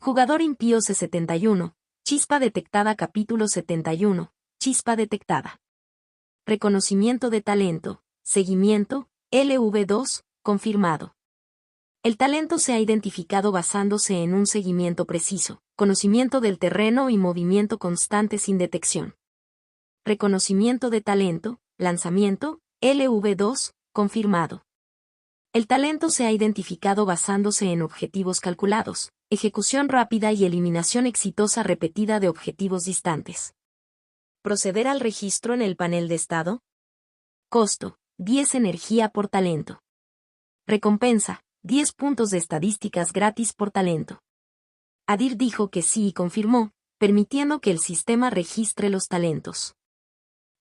Jugador impío C71, chispa detectada capítulo 71, chispa detectada. Reconocimiento de talento, seguimiento, LV2, confirmado. El talento se ha identificado basándose en un seguimiento preciso, conocimiento del terreno y movimiento constante sin detección. Reconocimiento de talento, lanzamiento, LV2, confirmado. El talento se ha identificado basándose en objetivos calculados, ejecución rápida y eliminación exitosa repetida de objetivos distantes. ¿Proceder al registro en el panel de estado? Costo, 10 energía por talento. Recompensa, 10 puntos de estadísticas gratis por talento. Adir dijo que sí y confirmó, permitiendo que el sistema registre los talentos.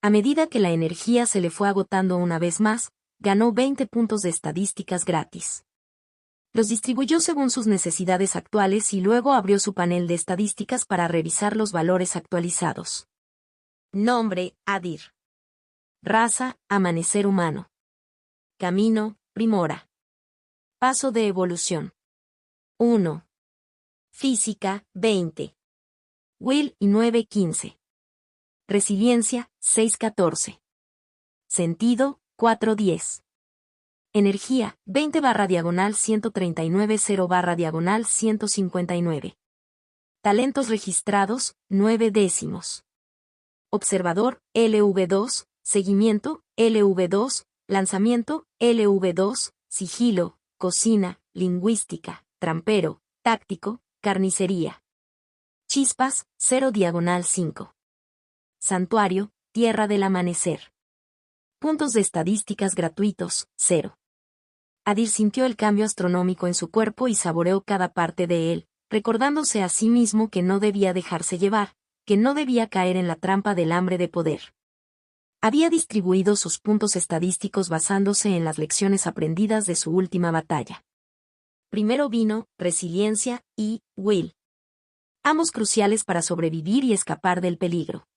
A medida que la energía se le fue agotando una vez más, ganó 20 puntos de estadísticas gratis. Los distribuyó según sus necesidades actuales y luego abrió su panel de estadísticas para revisar los valores actualizados. Nombre, Adir. Raza, amanecer humano. Camino, primora. Paso de evolución. 1. Física, 20. Will y 9-15. Resiliencia, 6-14. Sentido, 4-10. Energía, 20/139/159. Talentos registrados, 9 décimos. Observador, LV2, seguimiento, LV2, lanzamiento, LV2, sigilo, cocina, lingüística, trampero, táctico, carnicería. Chispas, 0/5. Santuario, tierra del amanecer. Puntos de estadísticas gratuitos, 0. Adir sintió el cambio astronómico en su cuerpo y saboreó cada parte de él, recordándose a sí mismo que no debía dejarse llevar, que no debía caer en la trampa del hambre de poder. Había distribuido sus puntos estadísticos basándose en las lecciones aprendidas de su última batalla. Primero vino, resiliencia, y, will. Ambos cruciales para sobrevivir y escapar del peligro.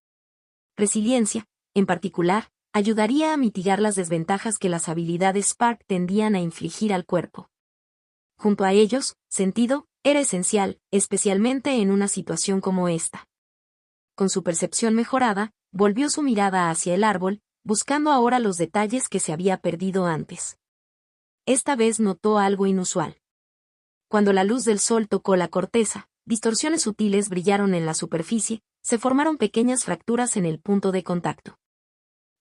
Resiliencia, en particular, ayudaría a mitigar las desventajas que las habilidades Spark tendían a infligir al cuerpo. Junto a ellos, sentido, era esencial, especialmente en una situación como esta. Con su percepción mejorada, volvió su mirada hacia el árbol, buscando ahora los detalles que se había perdido antes. Esta vez notó algo inusual. Cuando la luz del sol tocó la corteza, distorsiones sutiles brillaron en la superficie, se formaron pequeñas fracturas en el punto de contacto.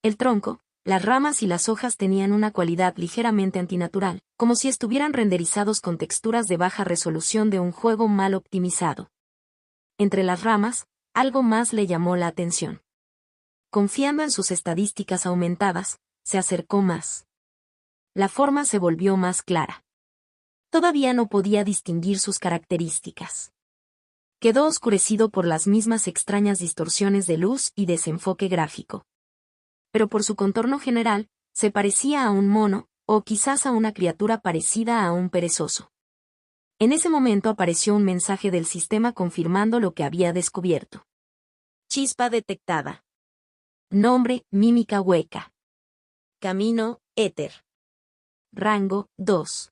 El tronco, las ramas y las hojas tenían una cualidad ligeramente antinatural, como si estuvieran renderizados con texturas de baja resolución de un juego mal optimizado. Entre las ramas, algo más le llamó la atención. Confiando en sus estadísticas aumentadas, se acercó más. La forma se volvió más clara. Todavía no podía distinguir sus características. Quedó oscurecido por las mismas extrañas distorsiones de luz y desenfoque gráfico. Pero por su contorno general, se parecía a un mono, o quizás a una criatura parecida a un perezoso. En ese momento apareció un mensaje del sistema confirmando lo que había descubierto. Chispa detectada. Nombre, mímica hueca. Camino, éter. Rango, 2.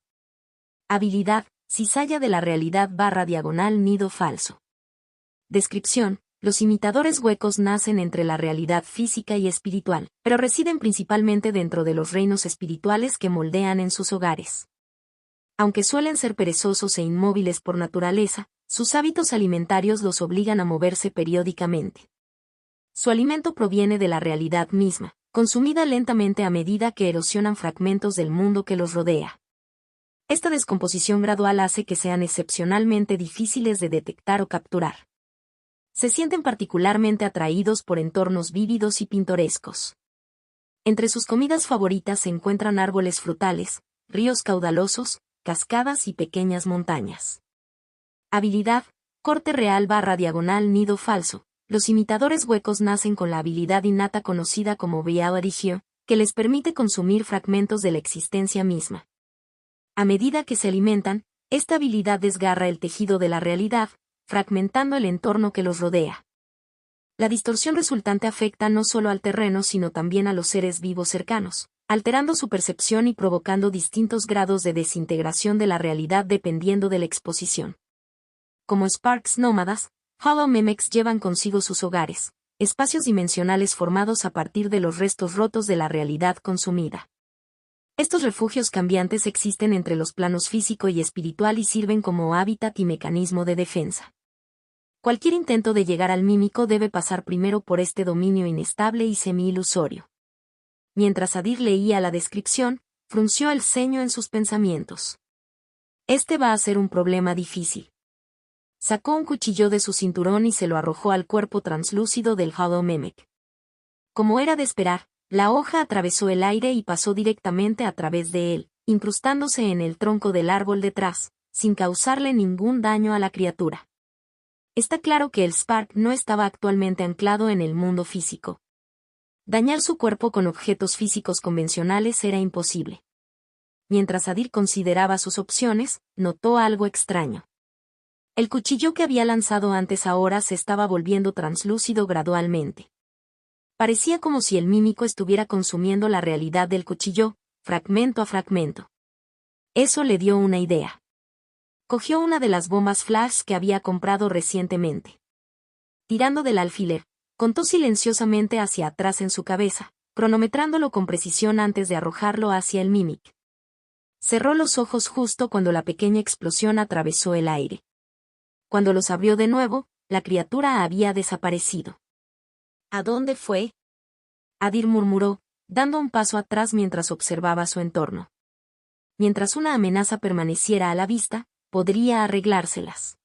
Habilidad, cizalla de la realidad / nido falso. Descripción, los imitadores huecos nacen entre la realidad física y espiritual, pero residen principalmente dentro de los reinos espirituales que moldean en sus hogares. Aunque suelen ser perezosos e inmóviles por naturaleza, sus hábitos alimentarios los obligan a moverse periódicamente. Su alimento proviene de la realidad misma, consumida lentamente a medida que erosionan fragmentos del mundo que los rodea. Esta descomposición gradual hace que sean excepcionalmente difíciles de detectar o capturar. Se sienten particularmente atraídos por entornos vívidos y pintorescos. Entre sus comidas favoritas se encuentran árboles frutales, ríos caudalosos, cascadas y pequeñas montañas. Habilidad, corte real / nido falso. Los imitadores huecos nacen con la habilidad innata conocida como Bioadigio, que les permite consumir fragmentos de la existencia misma. A medida que se alimentan, esta habilidad desgarra el tejido de la realidad, fragmentando el entorno que los rodea. La distorsión resultante afecta no solo al terreno sino también a los seres vivos cercanos, alterando su percepción y provocando distintos grados de desintegración de la realidad dependiendo de la exposición. Como Sparks nómadas, Hollow Mimics llevan consigo sus hogares, espacios dimensionales formados a partir de los restos rotos de la realidad consumida. Estos refugios cambiantes existen entre los planos físico y espiritual y sirven como hábitat y mecanismo de defensa. Cualquier intento de llegar al mímico debe pasar primero por este dominio inestable y semi-ilusorio. Mientras Adir leía la descripción, frunció el ceño en sus pensamientos. Este va a ser un problema difícil. Sacó un cuchillo de su cinturón y se lo arrojó al cuerpo translúcido del Hollow Mimic. Como era de esperar, la hoja atravesó el aire y pasó directamente a través de él, incrustándose en el tronco del árbol detrás, sin causarle ningún daño a la criatura. Está claro que el Spark no estaba actualmente anclado en el mundo físico. Dañar su cuerpo con objetos físicos convencionales era imposible. Mientras Adir consideraba sus opciones, notó algo extraño. El cuchillo que había lanzado antes ahora se estaba volviendo translúcido gradualmente. Parecía como si el mímico estuviera consumiendo la realidad del cuchillo, fragmento a fragmento. Eso le dio una idea. Cogió una de las bombas flash que había comprado recientemente. Tirando del alfiler, contó silenciosamente hacia atrás en su cabeza, cronometrándolo con precisión antes de arrojarlo hacia el mímic. Cerró los ojos justo cuando la pequeña explosión atravesó el aire. Cuando los abrió de nuevo, la criatura había desaparecido. ¿A dónde fue? Adir murmuró, dando un paso atrás mientras observaba su entorno. Mientras una amenaza permaneciera a la vista, podría arreglárselas.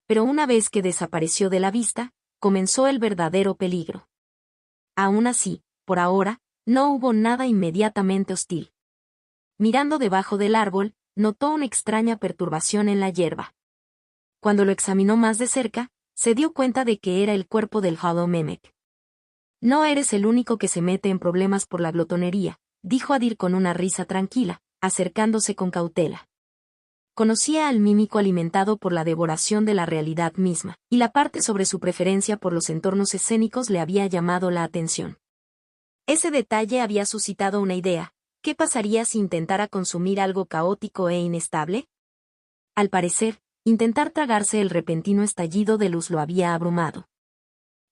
Pero una vez que desapareció de la vista, comenzó el verdadero peligro. Aún así, por ahora, no hubo nada inmediatamente hostil. Mirando debajo del árbol, notó una extraña perturbación en la hierba. Cuando lo examinó más de cerca, se dio cuenta de que era el cuerpo del Hollow Mimic. No eres el único que se mete en problemas por la glotonería, dijo Adir con una risa tranquila, acercándose con cautela. Conocía al mímico alimentado por la devoración de la realidad misma, y la parte sobre su preferencia por los entornos escénicos le había llamado la atención. Ese detalle había suscitado una idea: ¿qué pasaría si intentara consumir algo caótico e inestable? Al parecer, intentar tragarse el repentino estallido de luz lo había abrumado.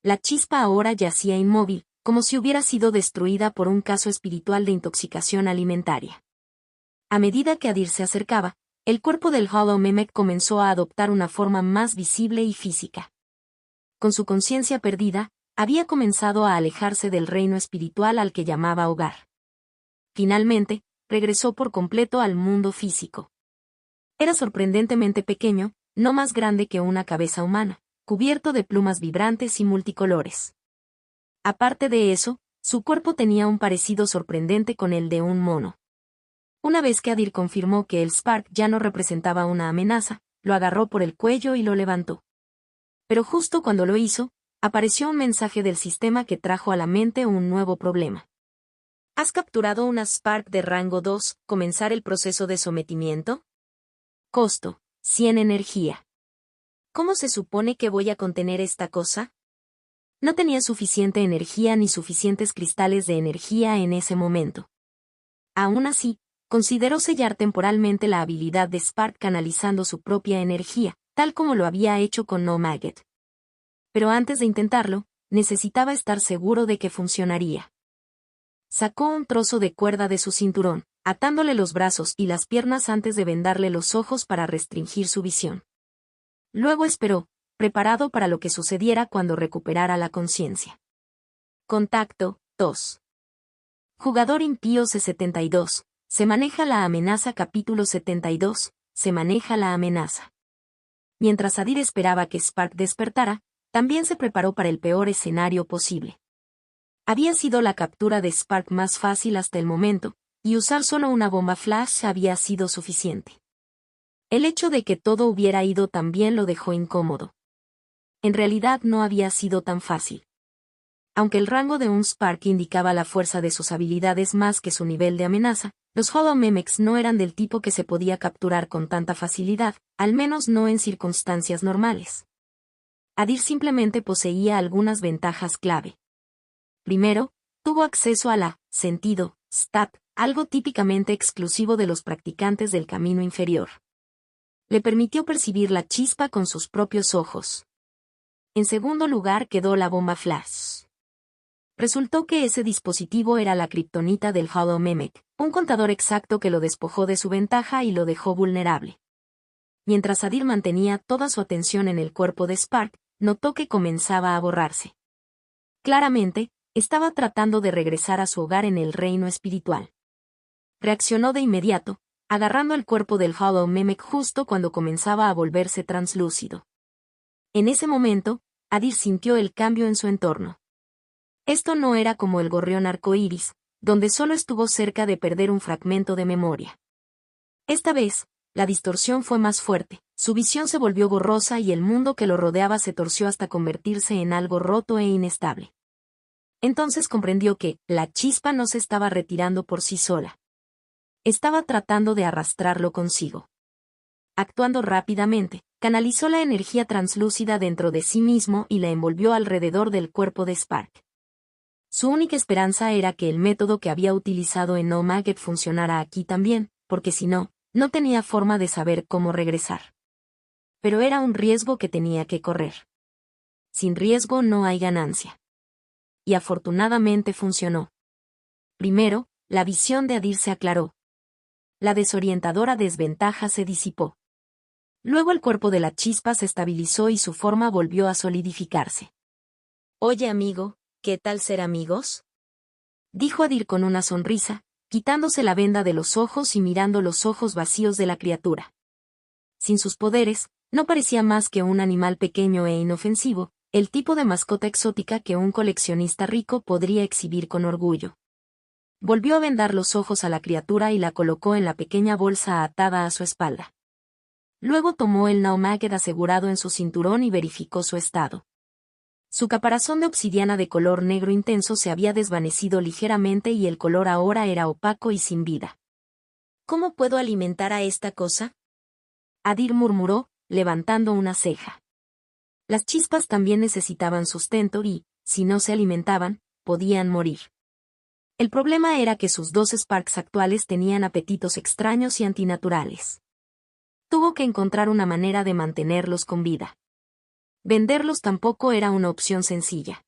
La chispa ahora yacía inmóvil, como si hubiera sido destruida por un caso espiritual de intoxicación alimentaria. A medida que Adir se acercaba, el cuerpo del Hollow Mimic comenzó a adoptar una forma más visible y física. Con su conciencia perdida, había comenzado a alejarse del reino espiritual al que llamaba hogar. Finalmente, regresó por completo al mundo físico. Era sorprendentemente pequeño, no más grande que una cabeza humana, cubierto de plumas vibrantes y multicolores. Aparte de eso, su cuerpo tenía un parecido sorprendente con el de un mono. Una vez que Adir confirmó que el Spark ya no representaba una amenaza, lo agarró por el cuello y lo levantó. Pero justo cuando lo hizo, apareció un mensaje del sistema que trajo a la mente un nuevo problema. ¿Has capturado una Spark de rango 2, comenzar el proceso de sometimiento? Costo: 100 energía. ¿Cómo se supone que voy a contener esta cosa? No tenía suficiente energía ni suficientes cristales de energía en ese momento. Aún así, consideró sellar temporalmente la habilidad de Spark canalizando su propia energía, tal como lo había hecho con No Maggot. Pero antes de intentarlo, necesitaba estar seguro de que funcionaría. Sacó un trozo de cuerda de su cinturón, atándole los brazos y las piernas antes de vendarle los ojos para restringir su visión. Luego esperó, preparado para lo que sucediera cuando recuperara la conciencia. Contacto 2. Jugador impío C72. Se maneja la amenaza. Capítulo 72. Se maneja la amenaza. Mientras Adir esperaba que Spark despertara, también se preparó para el peor escenario posible. Había sido la captura de Spark más fácil hasta el momento, y usar solo una bomba flash había sido suficiente. El hecho de que todo hubiera ido tan bien lo dejó incómodo. En realidad no había sido tan fácil. Aunque el rango de un Spark indicaba la fuerza de sus habilidades más que su nivel de amenaza, los Hollow Mimics no eran del tipo que se podía capturar con tanta facilidad, al menos no en circunstancias normales. Adir simplemente poseía algunas ventajas clave. Primero, tuvo acceso a la sentido stat, algo típicamente exclusivo de los practicantes del camino inferior. Le permitió percibir la chispa con sus propios ojos. En segundo lugar quedó la bomba flash. Resultó que ese dispositivo era la kriptonita del Hollow Mimic, un contador exacto que lo despojó de su ventaja y lo dejó vulnerable. Mientras Adir mantenía toda su atención en el cuerpo de Spark, notó que comenzaba a borrarse. Claramente, estaba tratando de regresar a su hogar en el reino espiritual. Reaccionó de inmediato, agarrando el cuerpo del Hollow Mimic justo cuando comenzaba a volverse translúcido. En ese momento, Adir sintió el cambio en su entorno. Esto no era como el gorrión arcoíris, donde solo estuvo cerca de perder un fragmento de memoria. Esta vez, la distorsión fue más fuerte, su visión se volvió borrosa y el mundo que lo rodeaba se torció hasta convertirse en algo roto e inestable. Entonces comprendió que la chispa no se estaba retirando por sí sola. Estaba tratando de arrastrarlo consigo. Actuando rápidamente, canalizó la energía translúcida dentro de sí mismo y la envolvió alrededor del cuerpo de Spark. Su única esperanza era que el método que había utilizado en No Maggot funcionara aquí también, porque si no, no tenía forma de saber cómo regresar. Pero era un riesgo que tenía que correr. Sin riesgo no hay ganancia. Y afortunadamente funcionó. Primero, la visión de Adir se aclaró. La desorientadora desventaja se disipó. Luego el cuerpo de la chispa se estabilizó y su forma volvió a solidificarse. «Oye, amigo, ¿qué tal ser amigos?», dijo Adir con una sonrisa, quitándose la venda de los ojos y mirando los ojos vacíos de la criatura. Sin sus poderes, no parecía más que un animal pequeño e inofensivo, el tipo de mascota exótica que un coleccionista rico podría exhibir con orgullo. Volvió a vendar los ojos a la criatura y la colocó en la pequeña bolsa atada a su espalda. Luego tomó el No Maggot asegurado en su cinturón y verificó su estado. Su caparazón de obsidiana de color negro intenso se había desvanecido ligeramente y el color ahora era opaco y sin vida. «¿Cómo puedo alimentar a esta cosa?», Adir murmuró, levantando una ceja. Las chispas también necesitaban sustento y, si no se alimentaban, podían morir. El problema era que sus dos Sparks actuales tenían apetitos extraños y antinaturales. Tuvo que encontrar una manera de mantenerlos con vida. Venderlos tampoco era una opción sencilla.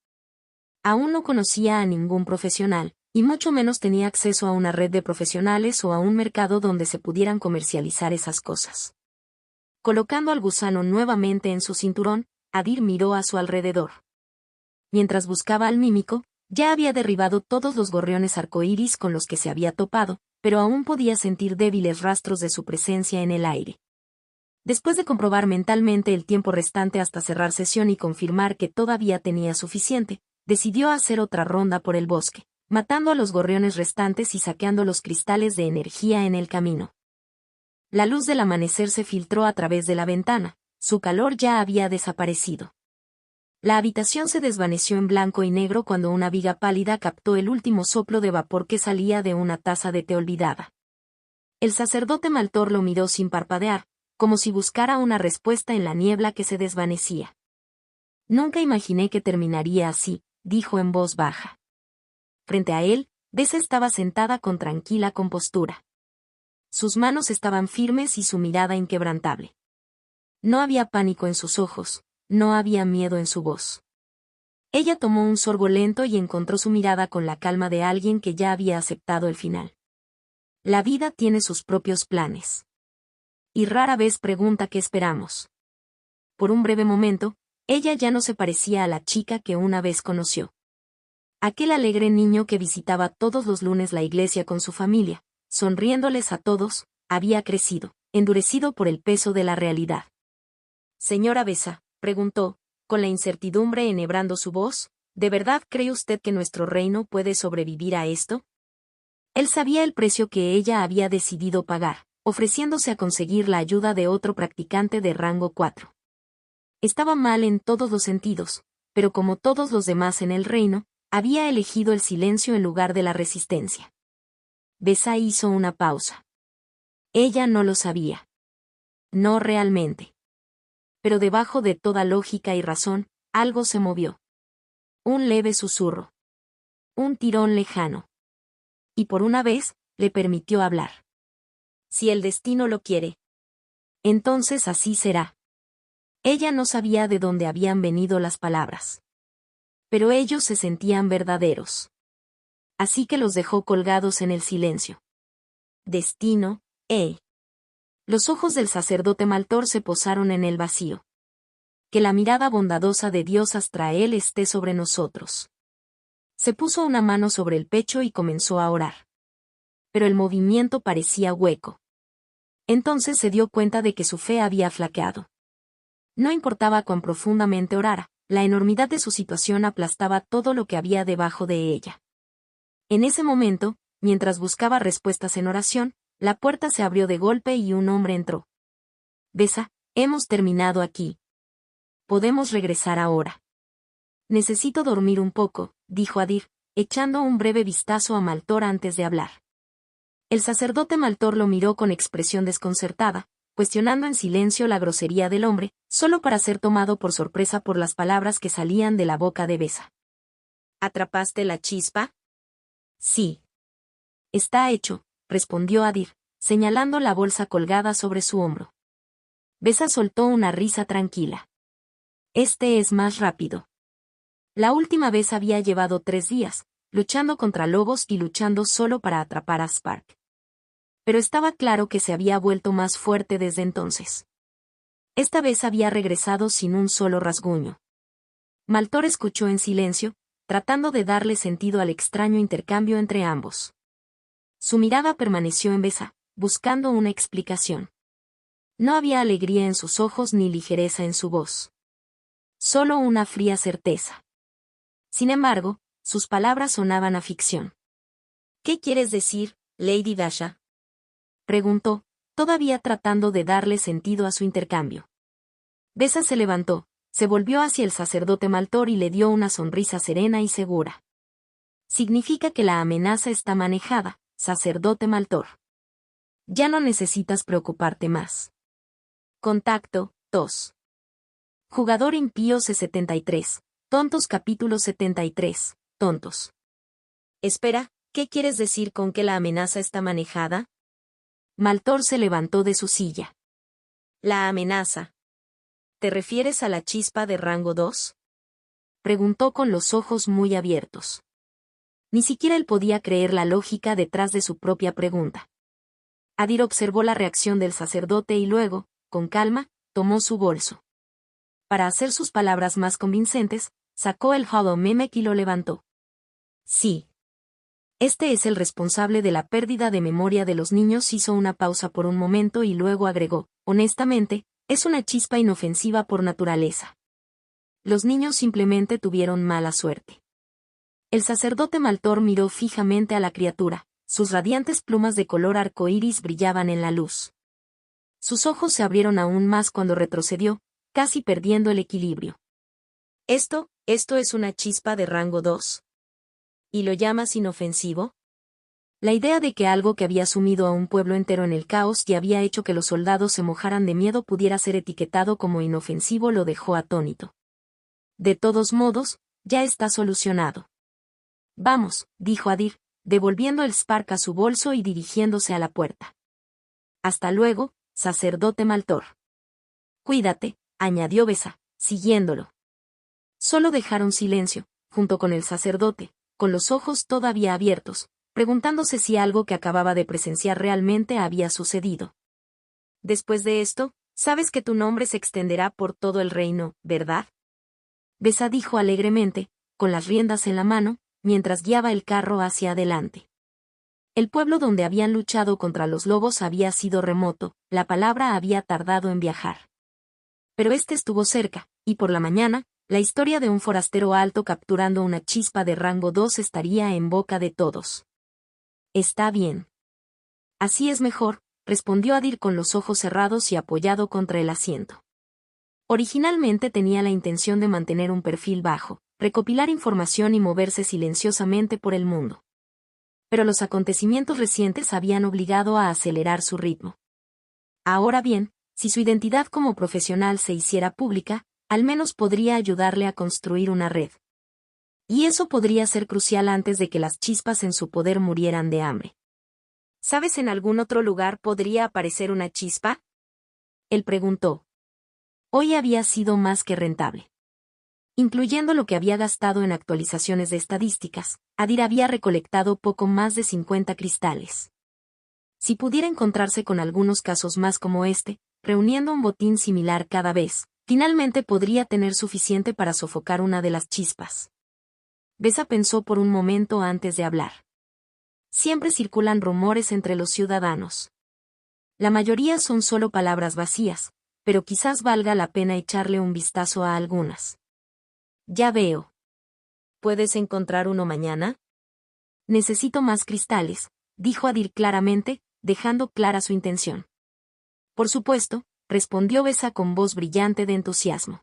Aún no conocía a ningún profesional, y mucho menos tenía acceso a una red de profesionales o a un mercado donde se pudieran comercializar esas cosas. Colocando al gusano nuevamente en su cinturón, Adir miró a su alrededor. Mientras buscaba al mímico, ya había derribado todos los gorriones arcoíris con los que se había topado, pero aún podía sentir débiles rastros de su presencia en el aire. Después de comprobar mentalmente el tiempo restante hasta cerrar sesión y confirmar que todavía tenía suficiente, decidió hacer otra ronda por el bosque, matando a los gorriones restantes y saqueando los cristales de energía en el camino. La luz del amanecer se filtró a través de la ventana, su calor ya había desaparecido. La habitación se desvaneció en blanco y negro cuando una viga pálida captó el último soplo de vapor que salía de una taza de té olvidada. El sacerdote Maltor lo miró sin parpadear, como si buscara una respuesta en la niebla que se desvanecía. «Nunca imaginé que terminaría así», dijo en voz baja. Frente a él, Besa estaba sentada con tranquila compostura. Sus manos estaban firmes y su mirada inquebrantable. No había pánico en sus ojos, no había miedo en su voz. Ella tomó un sorbo lento y encontró su mirada con la calma de alguien que ya había aceptado el final. La vida tiene sus propios planes. Y rara vez pregunta qué esperamos. Por un breve momento, ella ya no se parecía a la chica que una vez conoció. Aquel alegre niño que visitaba todos los lunes la iglesia con su familia, sonriéndoles a todos, había crecido, endurecido por el peso de la realidad. «Señora Besa», preguntó, con la incertidumbre enhebrando su voz, «¿de verdad cree usted que nuestro reino puede sobrevivir a esto?». Él sabía el precio que ella había decidido pagar, ofreciéndose a conseguir la ayuda de otro practicante de rango 4. Estaba mal en todos los sentidos, pero como todos los demás en el reino, había elegido el silencio en lugar de la resistencia. Besa hizo una pausa. Ella no lo sabía. No realmente. Pero debajo de toda lógica y razón, algo se movió. Un leve susurro. Un tirón lejano. Y por una vez, le permitió hablar. «Si el destino lo quiere». Entonces así será. Ella no sabía de dónde habían venido las palabras. Pero ellos se sentían verdaderos. Así que los dejó colgados en el silencio. Destino, Los ojos del sacerdote Maltor se posaron en el vacío. Que la mirada bondadosa de Dios Astrael esté sobre nosotros. Se puso una mano sobre el pecho y comenzó a orar. Pero el movimiento parecía hueco. Entonces se dio cuenta de que su fe había flaqueado. No importaba cuán profundamente orara, la enormidad de su situación aplastaba todo lo que había debajo de ella. En ese momento, mientras buscaba respuestas en oración, la puerta se abrió de golpe y un hombre entró. Besa, hemos terminado aquí. Podemos regresar ahora. Necesito dormir un poco, dijo Adir, echando un breve vistazo a Maltor antes de hablar. El sacerdote Maltor lo miró con expresión desconcertada, cuestionando en silencio la grosería del hombre, solo para ser tomado por sorpresa por las palabras que salían de la boca de Besa. ¿Atrapaste la chispa? Sí. Está hecho, respondió Adir, señalando la bolsa colgada sobre su hombro. Besa soltó una risa tranquila. Este es más rápido. La última vez había llevado 3 días, luchando contra lobos y luchando solo para atrapar a Spark. Pero estaba claro que se había vuelto más fuerte desde entonces. Esta vez había regresado sin un solo rasguño. Maltor escuchó en silencio, tratando de darle sentido al extraño intercambio entre ambos. Su mirada permaneció en Besa, buscando una explicación. No había alegría en sus ojos ni ligereza en su voz. Solo una fría certeza. Sin embargo, sus palabras sonaban a ficción. ¿Qué quieres decir, Lady Dasha? Preguntó, todavía tratando de darle sentido a su intercambio. Besa se levantó, se volvió hacia el sacerdote Maltor y le dio una sonrisa serena y segura. Significa que la amenaza está manejada, sacerdote Maltor. Ya no necesitas preocuparte más. Contacto, 2. Jugador impío C73. Tontos capítulo 73. Tontos. Espera, ¿qué quieres decir con que la amenaza está manejada? Maltor se levantó de su silla. La amenaza. ¿Te refieres a la chispa de rango 2? Preguntó con los ojos muy abiertos. Ni siquiera él podía creer la lógica detrás de su propia pregunta. Adir observó la reacción del sacerdote y luego, con calma, tomó su bolso. Para hacer sus palabras más convincentes, sacó el Hollow Mimic y lo levantó. Sí. Este es el responsable de la pérdida de memoria de los niños. Hizo una pausa por un momento y luego agregó, honestamente, es una chispa inofensiva por naturaleza. Los niños simplemente tuvieron mala suerte. El sacerdote Maltor miró fijamente a la criatura, sus radiantes plumas de color arcoíris brillaban en la luz. Sus ojos se abrieron aún más cuando retrocedió, casi perdiendo el equilibrio. ¿Esto es una chispa de rango 2? ¿Y lo llamas inofensivo? La idea de que algo que había sumido a un pueblo entero en el caos y había hecho que los soldados se mojaran de miedo pudiera ser etiquetado como inofensivo lo dejó atónito. De todos modos, ya está solucionado. Vamos, dijo Adir, devolviendo el Spark a su bolso y dirigiéndose a la puerta. Hasta luego, sacerdote Maltor. Cuídate, añadió Besa, siguiéndolo. Solo dejaron silencio, junto con el sacerdote, con los ojos todavía abiertos, preguntándose si algo que acababa de presenciar realmente había sucedido. Después de esto, sabes que tu nombre se extenderá por todo el reino, ¿verdad? Besa dijo alegremente, con las riendas en la mano, mientras guiaba el carro hacia adelante. El pueblo donde habían luchado contra los lobos había sido remoto, la palabra había tardado en viajar. Pero este estuvo cerca, y por la mañana, la historia de un forastero alto capturando una chispa de rango 2 estaría en boca de todos. Está bien. Así es mejor, respondió Adir con los ojos cerrados y apoyado contra el asiento. Originalmente tenía la intención de mantener un perfil bajo, recopilar información y moverse silenciosamente por el mundo. Pero los acontecimientos recientes habían obligado a acelerar su ritmo. Ahora bien, si su identidad como profesional se hiciera pública, al menos podría ayudarle a construir una red. Y eso podría ser crucial antes de que las chispas en su poder murieran de hambre. ¿Sabes en algún otro lugar podría aparecer una chispa? Él preguntó. Hoy había sido más que rentable. Incluyendo lo que había gastado en actualizaciones de estadísticas, Adir había recolectado poco más de 50 cristales. Si pudiera encontrarse con algunos casos más como este, reuniendo un botín similar cada vez, finalmente podría tener suficiente para sofocar una de las chispas. Besa pensó por un momento antes de hablar. Siempre circulan rumores entre los ciudadanos. La mayoría son solo palabras vacías, pero quizás valga la pena echarle un vistazo a algunas. Ya veo. ¿Puedes encontrar uno mañana? Necesito más cristales, dijo Adir claramente, dejando clara su intención. Por supuesto, respondió Besa con voz brillante de entusiasmo.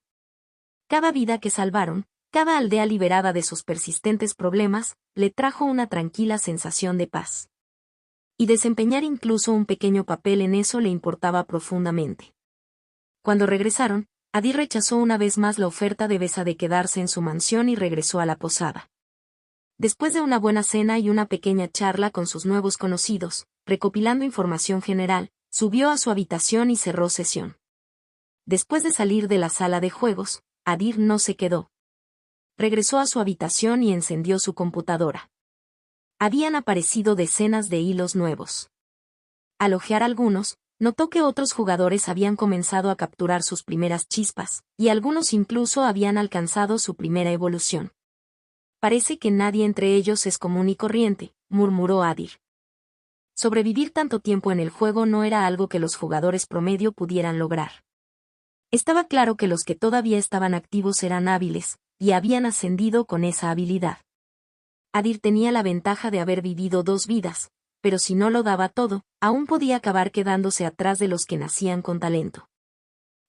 Cada vida que salvaron, cada aldea liberada de sus persistentes problemas, le trajo una tranquila sensación de paz. Y desempeñar incluso un pequeño papel en eso le importaba profundamente. Cuando regresaron, Adir rechazó una vez más la oferta de Besa de quedarse en su mansión y regresó a la posada. Después de una buena cena y una pequeña charla con sus nuevos conocidos, recopilando información general, subió a su habitación y cerró sesión. Después de salir de la sala de juegos, Adir no se quedó. Regresó a su habitación y encendió su computadora. Habían aparecido decenas de hilos nuevos. Al hojear algunos, notó que otros jugadores habían comenzado a capturar sus primeras chispas, y algunos incluso habían alcanzado su primera evolución. Parece que nadie entre ellos es común y corriente, murmuró Adir. Sobrevivir tanto tiempo en el juego no era algo que los jugadores promedio pudieran lograr. Estaba claro que los que todavía estaban activos eran hábiles, y habían ascendido con esa habilidad. Adir tenía la ventaja de haber vivido 2 vidas, pero si no lo daba todo, aún podía acabar quedándose atrás de los que nacían con talento.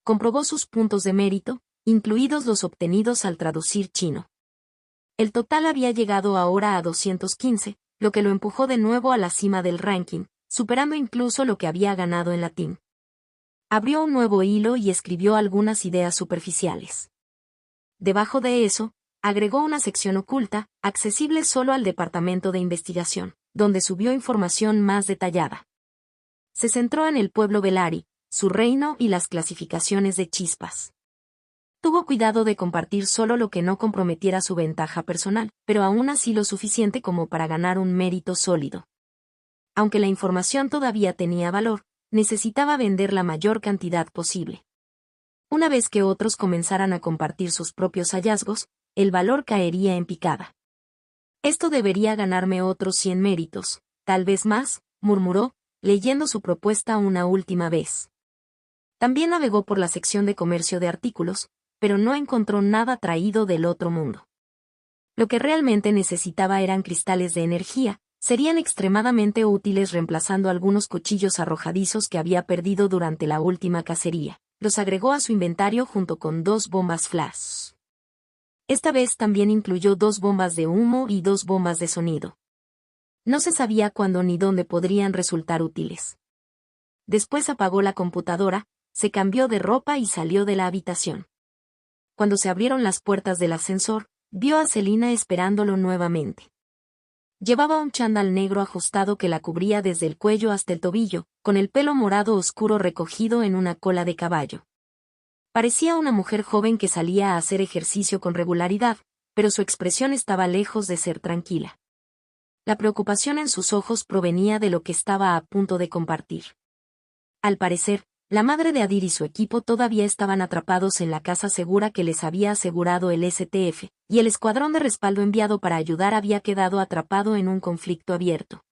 Comprobó sus puntos de mérito, incluidos los obtenidos al traducir chino. El total había llegado ahora a 215, lo que lo empujó de nuevo a la cima del ranking, superando incluso lo que había ganado en latín. Abrió un nuevo hilo y escribió algunas ideas superficiales. Debajo de eso, agregó una sección oculta, accesible solo al departamento de investigación, donde subió información más detallada. Se centró en el pueblo Belari, su reino y las clasificaciones de chispas. Tuvo cuidado de compartir solo lo que no comprometiera su ventaja personal, pero aún así lo suficiente como para ganar un mérito sólido. Aunque la información todavía tenía valor, necesitaba vender la mayor cantidad posible. Una vez que otros comenzaran a compartir sus propios hallazgos, el valor caería en picada. Esto debería ganarme otros 100 méritos, tal vez más, murmuró, leyendo su propuesta una última vez. También navegó por la sección de comercio de artículos, pero no encontró nada traído del otro mundo. Lo que realmente necesitaba eran cristales de energía, serían extremadamente útiles reemplazando algunos cuchillos arrojadizos que había perdido durante la última cacería. Los agregó a su inventario junto con 2 bombas flash. Esta vez también incluyó 2 bombas de humo y 2 bombas de sonido. No se sabía cuándo ni dónde podrían resultar útiles. Después apagó la computadora, se cambió de ropa y salió de la habitación. Cuando se abrieron las puertas del ascensor, vio a Selina esperándolo nuevamente. Llevaba un chándal negro ajustado que la cubría desde el cuello hasta el tobillo, con el pelo morado oscuro recogido en una cola de caballo. Parecía una mujer joven que salía a hacer ejercicio con regularidad, pero su expresión estaba lejos de ser tranquila. La preocupación en sus ojos provenía de lo que estaba a punto de compartir. Al parecer, la madre de Adir y su equipo todavía estaban atrapados en la casa segura que les había asegurado el STF, y el escuadrón de respaldo enviado para ayudar había quedado atrapado en un conflicto abierto.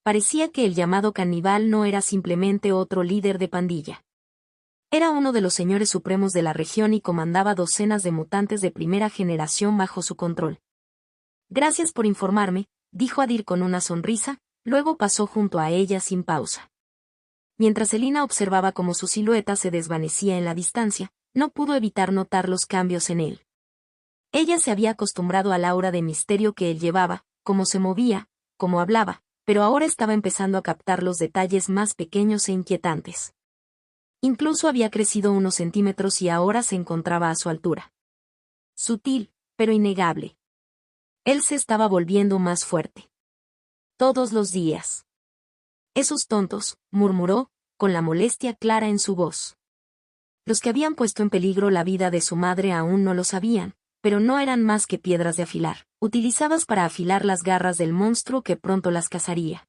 Parecía que el llamado caníbal no era simplemente otro líder de pandilla. Era uno de los señores supremos de la región y comandaba docenas de mutantes de primera generación bajo su control. Gracias por informarme, dijo Adir con una sonrisa, luego pasó junto a ella sin pausa. Mientras Selina observaba cómo su silueta se desvanecía en la distancia, no pudo evitar notar los cambios en él. Ella se había acostumbrado al aura de misterio que él llevaba, cómo se movía, cómo hablaba, pero ahora estaba empezando a captar los detalles más pequeños e inquietantes. Incluso había crecido unos centímetros y ahora se encontraba a su altura. Sutil, pero innegable. Él se estaba volviendo más fuerte. Todos los días. Esos tontos, murmuró, con la molestia clara en su voz. Los que habían puesto en peligro la vida de su madre aún no lo sabían, pero no eran más que piedras de afilar, utilizadas para afilar las garras del monstruo que pronto las cazaría.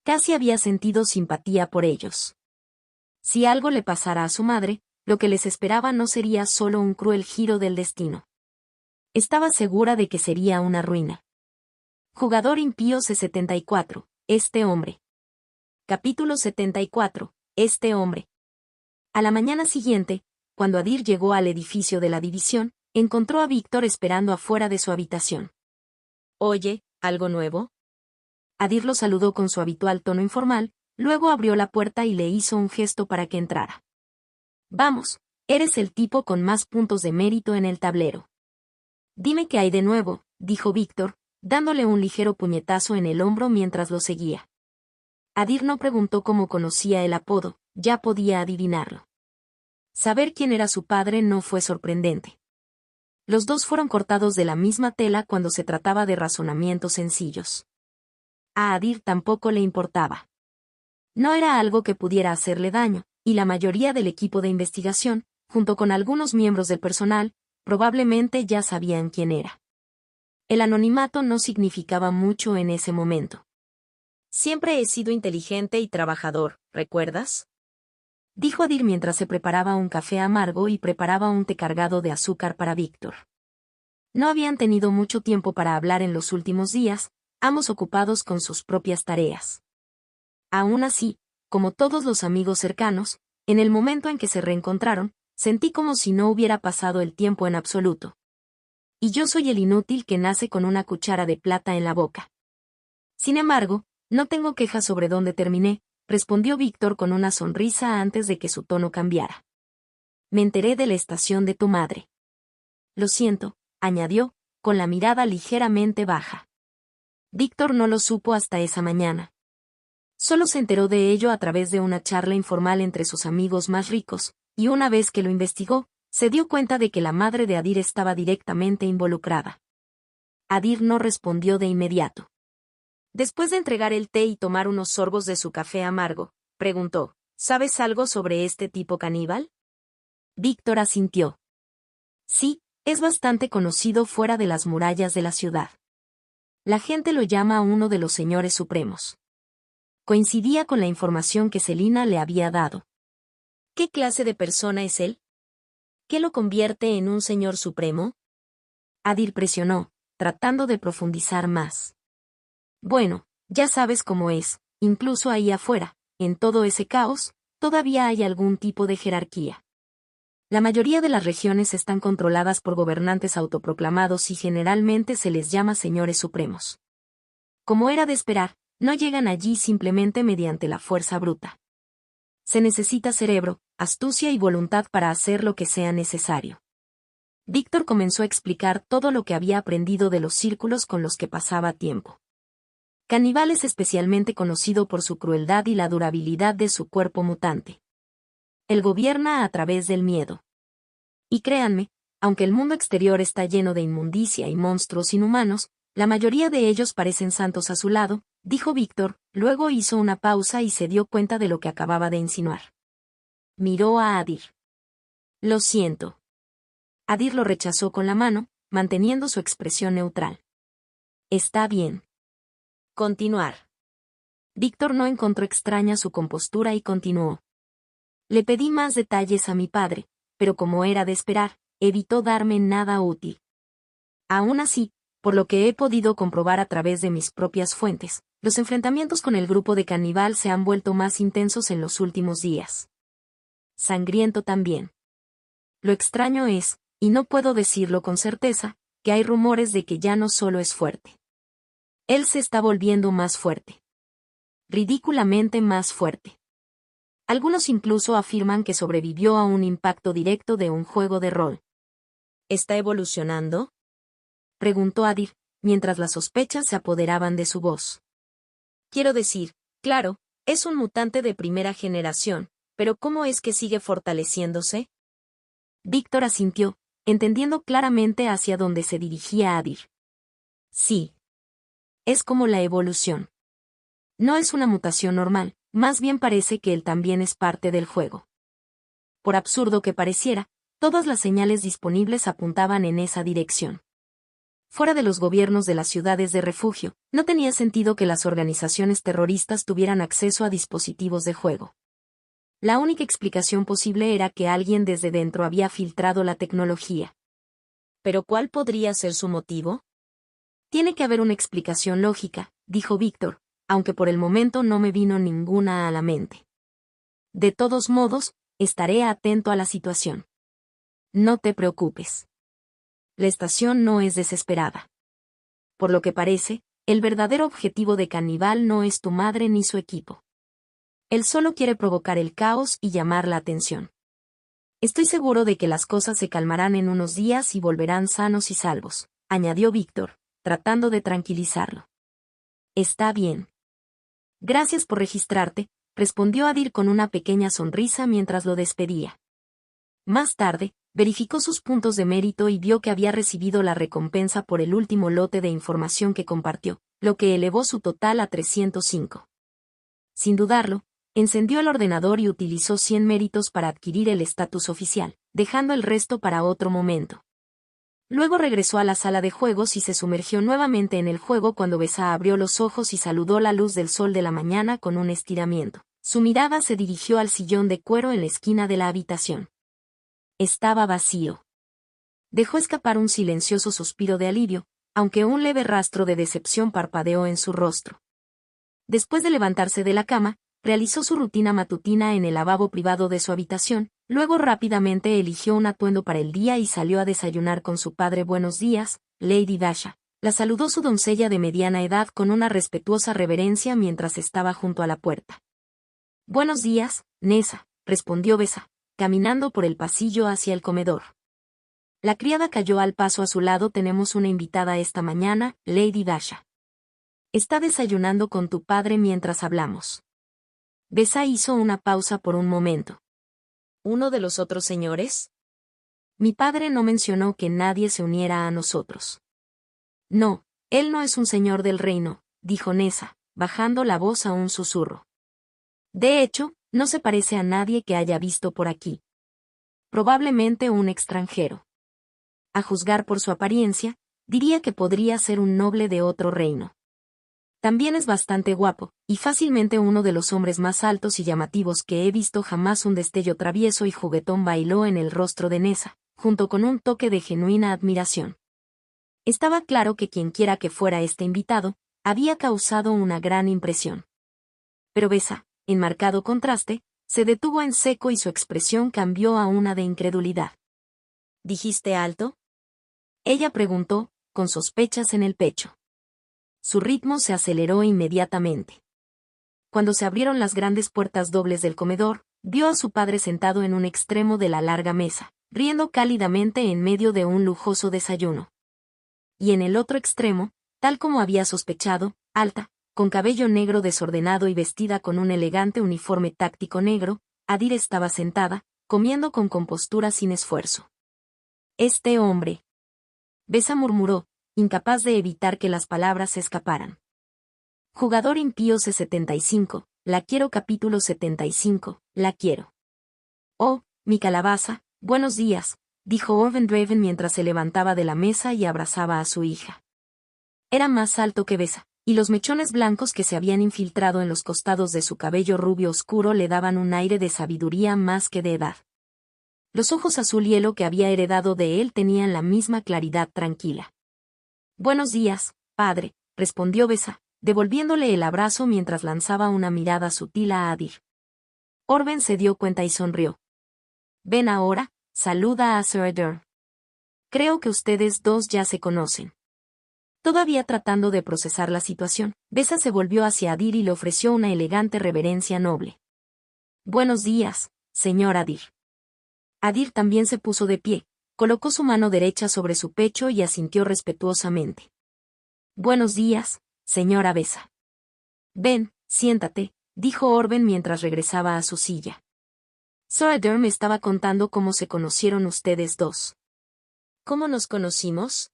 Casi había sentido simpatía por ellos. Si algo le pasara a su madre, lo que les esperaba no sería solo un cruel giro del destino. Estaba segura de que sería una ruina. Jugador impío C74, este hombre. Capítulo 74, este hombre. A la mañana siguiente, cuando Adir llegó al edificio de la división, encontró a Víctor esperando afuera de su habitación. «Oye, ¿algo nuevo?». Adir lo saludó con su habitual tono informal, luego abrió la puerta y le hizo un gesto para que entrara. «Vamos, eres el tipo con más puntos de mérito en el tablero». «Dime qué hay de nuevo», dijo Víctor, dándole un ligero puñetazo en el hombro mientras lo seguía. Adir no preguntó cómo conocía el apodo, ya podía adivinarlo. Saber quién era su padre no fue sorprendente. Los dos fueron cortados de la misma tela cuando se trataba de razonamientos sencillos. A Adir tampoco le importaba. No era algo que pudiera hacerle daño, y la mayoría del equipo de investigación, junto con algunos miembros del personal, probablemente ya sabían quién era. El anonimato no significaba mucho en ese momento. «Siempre he sido inteligente y trabajador, ¿recuerdas?», dijo Adir mientras se preparaba un café amargo y preparaba un té cargado de azúcar para Víctor. No habían tenido mucho tiempo para hablar en los últimos días, ambos ocupados con sus propias tareas. Aún así, como todos los amigos cercanos, en el momento en que se reencontraron, sentí como si no hubiera pasado el tiempo en absoluto. Y yo soy el inútil que nace con una cuchara de plata en la boca. Sin embargo, no tengo quejas sobre dónde terminé, respondió Víctor con una sonrisa antes de que su tono cambiara. «Me enteré de la estación de tu madre». «Lo siento», añadió, con la mirada ligeramente baja. Víctor no lo supo hasta esa mañana. Solo se enteró de ello a través de una charla informal entre sus amigos más ricos, y una vez que lo investigó, se dio cuenta de que la madre de Adir estaba directamente involucrada. Adir no respondió de inmediato. Después de entregar el té y tomar unos sorbos de su café amargo, preguntó, «¿Sabes algo sobre este tipo caníbal?». Víctor asintió. «Sí, es bastante conocido fuera de las murallas de la ciudad. La gente lo llama uno de los señores supremos». Coincidía con la información que Selina le había dado. «¿Qué clase de persona es él? ¿Qué lo convierte en un señor supremo?». Adir presionó, tratando de profundizar más. «Bueno, ya sabes cómo es, incluso ahí afuera, en todo ese caos, todavía hay algún tipo de jerarquía. La mayoría de las regiones están controladas por gobernantes autoproclamados y generalmente se les llama señores supremos. Como era de esperar, no llegan allí simplemente mediante la fuerza bruta. Se necesita cerebro, astucia y voluntad para hacer lo que sea necesario». Víctor comenzó a explicar todo lo que había aprendido de los círculos con los que pasaba tiempo. Caníbal es especialmente conocido por su crueldad y la durabilidad de su cuerpo mutante. Él gobierna a través del miedo. Y créanme, aunque el mundo exterior está lleno de inmundicia y monstruos inhumanos, la mayoría de ellos parecen santos a su lado, dijo Víctor, luego hizo una pausa y se dio cuenta de lo que acababa de insinuar. Miró a Adir. «Lo siento». Adir lo rechazó con la mano, manteniendo su expresión neutral. «Está bien». Continuar. Víctor no encontró extraña su compostura y continuó. «Le pedí más detalles a mi padre, pero como era de esperar, evitó darme nada útil. Aún así, por lo que he podido comprobar a través de mis propias fuentes, los enfrentamientos con el grupo de Caníbal se han vuelto más intensos en los últimos días. Sangriento también. Lo extraño es, y no puedo decirlo con certeza, que hay rumores de que ya no solo es fuerte. Él se está volviendo más fuerte. Ridículamente más fuerte. Algunos incluso afirman que sobrevivió a un impacto directo de un juego de rol». «¿Está evolucionando?», preguntó Adir, mientras las sospechas se apoderaban de su voz. «Quiero decir, claro, es un mutante de primera generación, pero ¿cómo es que sigue fortaleciéndose?». Víctor asintió, entendiendo claramente hacia dónde se dirigía Adir. «Sí. Es como la evolución. No es una mutación normal, más bien parece que él también es parte del juego». Por absurdo que pareciera, todas las señales disponibles apuntaban en esa dirección. Fuera de los gobiernos de las ciudades de refugio, no tenía sentido que las organizaciones terroristas tuvieran acceso a dispositivos de juego. La única explicación posible era que alguien desde dentro había filtrado la tecnología. ¿Pero cuál podría ser su motivo? Tiene que haber una explicación lógica, dijo Víctor, aunque por el momento no me vino ninguna a la mente. De todos modos, estaré atento a la situación. No te preocupes. La estación no es desesperada. Por lo que parece, el verdadero objetivo de Caníbal no es tu madre ni su equipo. Él solo quiere provocar el caos y llamar la atención. Estoy seguro de que las cosas se calmarán en unos días y volverán sanos y salvos, añadió Víctor, tratando de tranquilizarlo. Está bien. Gracias por registrarte, respondió Adir con una pequeña sonrisa mientras lo despedía. Más tarde, verificó sus puntos de mérito y vio que había recibido la recompensa por el último lote de información que compartió, lo que elevó su total a 305. Sin dudarlo, encendió el ordenador y utilizó 100 méritos para adquirir el estatus oficial, dejando el resto para otro momento. Luego regresó a la sala de juegos y se sumergió nuevamente en el juego cuando Besa abrió los ojos y saludó la luz del sol de la mañana con un estiramiento. Su mirada se dirigió al sillón de cuero en la esquina de la habitación. Estaba vacío. Dejó escapar un silencioso suspiro de alivio, aunque un leve rastro de decepción parpadeó en su rostro. Después de levantarse de la cama, realizó su rutina matutina en el lavabo privado de su habitación, luego rápidamente eligió un atuendo para el día y salió a desayunar con su padre. Buenos días, Lady Dasha. La saludó su doncella de mediana edad con una respetuosa reverencia mientras estaba junto a la puerta. Buenos días, Nessa, respondió Besa, caminando por el pasillo hacia el comedor. La criada cayó al paso a su lado. Tenemos una invitada esta mañana, Lady Dasha. Está desayunando con tu padre mientras hablamos. Besa hizo una pausa por un momento. ¿Uno de los otros señores? Mi padre no mencionó que nadie se uniera a nosotros. No, él no es un señor del reino, dijo Nessa, bajando la voz a un susurro. De hecho, no se parece a nadie que haya visto por aquí. Probablemente un extranjero. A juzgar por su apariencia, diría que podría ser un noble de otro reino. También es bastante guapo, y fácilmente uno de los hombres más altos y llamativos que he visto jamás. Un destello travieso y juguetón bailó en el rostro de Nessa, junto con un toque de genuina admiración. Estaba claro que quienquiera que fuera este invitado, había causado una gran impresión. Pero Besa, en marcado contraste, se detuvo en seco y su expresión cambió a una de incredulidad. ¿Dijiste alto? Ella preguntó, con sospechas en el pecho. Su ritmo se aceleró inmediatamente. Cuando se abrieron las grandes puertas dobles del comedor, vio a su padre sentado en un extremo de la larga mesa, riendo cálidamente en medio de un lujoso desayuno. Y en el otro extremo, tal como había sospechado, alta, con cabello negro desordenado y vestida con un elegante uniforme táctico negro, Adir estaba sentada, comiendo con compostura sin esfuerzo. Este hombre. Besa murmuró, incapaz de evitar que las palabras se escaparan. Jugador impío C75, la quiero. Capítulo 75, la quiero. Oh, mi calabaza, buenos días, dijo Orven Draven mientras se levantaba de la mesa y abrazaba a su hija. Era más alto que Besa, y los mechones blancos que se habían infiltrado en los costados de su cabello rubio oscuro le daban un aire de sabiduría más que de edad. Los ojos azul hielo que había heredado de él tenían la misma claridad tranquila. Buenos días, padre, respondió Besa, devolviéndole el abrazo mientras lanzaba una mirada sutil a Adir. Orben se dio cuenta y sonrió. Ven ahora, saluda a Sir Adir. Creo que ustedes dos ya se conocen. Todavía tratando de procesar la situación, Besa se volvió hacia Adir y le ofreció una elegante reverencia noble. Buenos días, señor Adir. Adir también se puso de pie, colocó su mano derecha sobre su pecho y asintió respetuosamente. Buenos días, señora Besa. Ven, siéntate, dijo Orben mientras regresaba a su silla. Sir Adir me estaba contando cómo se conocieron ustedes dos. ¿Cómo nos conocimos?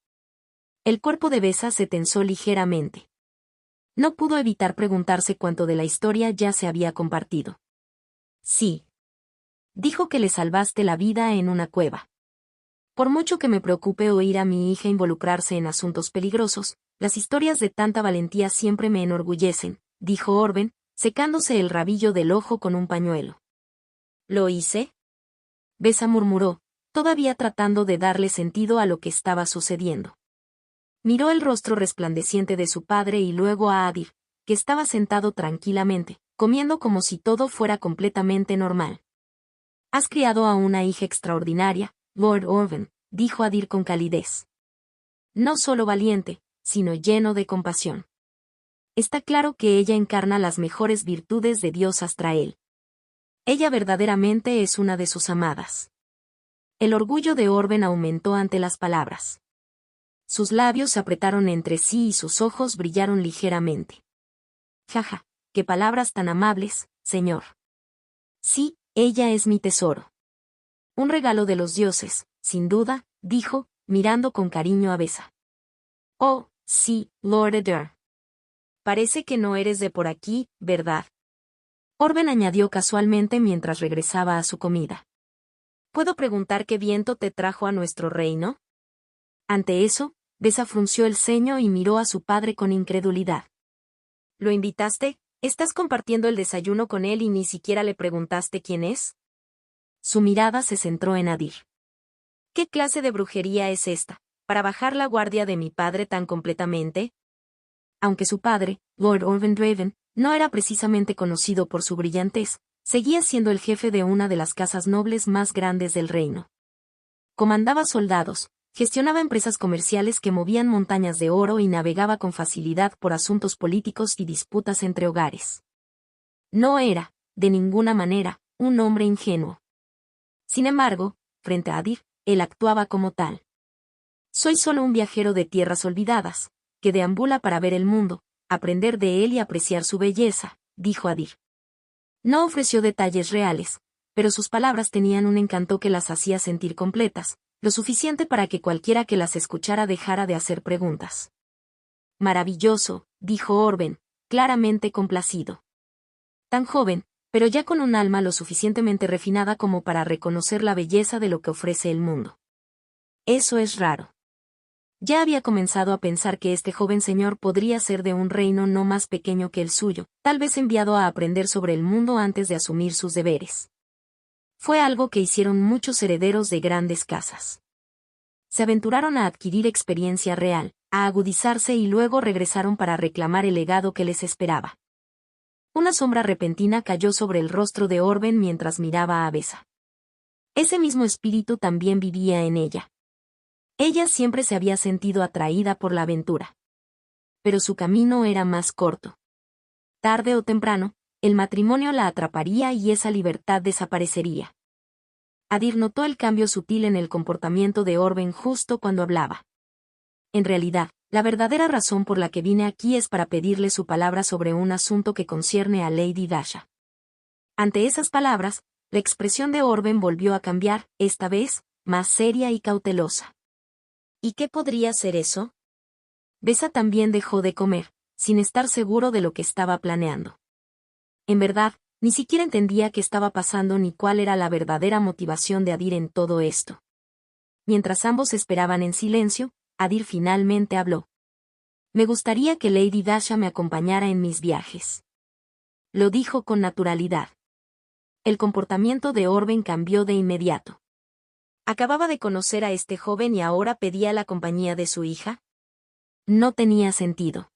El cuerpo de Besa se tensó ligeramente. No pudo evitar preguntarse cuánto de la historia ya se había compartido. Sí. Dijo que le salvaste la vida en una cueva. Por mucho que me preocupe oír a mi hija involucrarse en asuntos peligrosos, las historias de tanta valentía siempre me enorgullecen, dijo Orben, secándose el rabillo del ojo con un pañuelo. ¿Lo hice? Besa murmuró, todavía tratando de darle sentido a lo que estaba sucediendo. Miró el rostro resplandeciente de su padre y luego a Adir, que estaba sentado tranquilamente, comiendo como si todo fuera completamente normal. Has criado a una hija extraordinaria, Lord Orben, dijo Adir con calidez. No solo valiente, sino lleno de compasión. Está claro que ella encarna las mejores virtudes de Dios Astrael. Ella verdaderamente es una de sus amadas. El orgullo de Orben aumentó ante las palabras. Sus labios se apretaron entre sí y sus ojos brillaron ligeramente. Jaja, qué palabras tan amables, señor. Sí, ella es mi tesoro. Un regalo de los dioses, sin duda, dijo, mirando con cariño a Besa. Oh, sí, Lord Adair. Parece que no eres de por aquí, ¿verdad? Orben añadió casualmente mientras regresaba a su comida. ¿Puedo preguntar qué viento te trajo a nuestro reino? Ante eso, Besa frunció el ceño y miró a su padre con incredulidad. ¿Lo invitaste? ¿Estás compartiendo el desayuno con él y ni siquiera le preguntaste quién es? Su mirada se centró en Adir. ¿Qué clase de brujería es esta, para bajar la guardia de mi padre tan completamente? Aunque su padre, Lord Orben Draven, no era precisamente conocido por su brillantez, seguía siendo el jefe de una de las casas nobles más grandes del reino. Comandaba soldados, gestionaba empresas comerciales que movían montañas de oro y navegaba con facilidad por asuntos políticos y disputas entre hogares. No era, de ninguna manera, un hombre ingenuo. Sin embargo, frente a Adir, él actuaba como tal. Soy solo un viajero de tierras olvidadas, que deambula para ver el mundo, aprender de él y apreciar su belleza, dijo Adir. No ofreció detalles reales, pero sus palabras tenían un encanto que las hacía sentir completas, lo suficiente para que cualquiera que las escuchara dejara de hacer preguntas. Maravilloso, dijo Orben, claramente complacido. Tan joven, pero ya con un alma lo suficientemente refinada como para reconocer la belleza de lo que ofrece el mundo. Eso es raro. Ya había comenzado a pensar que este joven señor podría ser de un reino no más pequeño que el suyo, tal vez enviado a aprender sobre el mundo antes de asumir sus deberes. Fue algo que hicieron muchos herederos de grandes casas. Se aventuraron a adquirir experiencia real, a agudizarse y luego regresaron para reclamar el legado que les esperaba. Una sombra repentina cayó sobre el rostro de Orben mientras miraba a Besa. Ese mismo espíritu también vivía en ella. Ella siempre se había sentido atraída por la aventura. Pero su camino era más corto. Tarde o temprano, el matrimonio la atraparía y esa libertad desaparecería. Adir notó el cambio sutil en el comportamiento de Orben justo cuando hablaba. En realidad, la verdadera razón por la que vine aquí es para pedirle su palabra sobre un asunto que concierne a Lady Dasha. Ante esas palabras, la expresión de Orben volvió a cambiar, esta vez, más seria y cautelosa. ¿Y qué podría ser eso? Besa también dejó de comer, sin estar seguro de lo que estaba planeando. En verdad, ni siquiera entendía qué estaba pasando ni cuál era la verdadera motivación de Adir en todo esto. Mientras ambos esperaban en silencio, Adir finalmente habló. Me gustaría que Lady Dasha me acompañara en mis viajes. Lo dijo con naturalidad. El comportamiento de Orben cambió de inmediato. ¿Acababa de conocer a este joven y ahora pedía la compañía de su hija? No tenía sentido.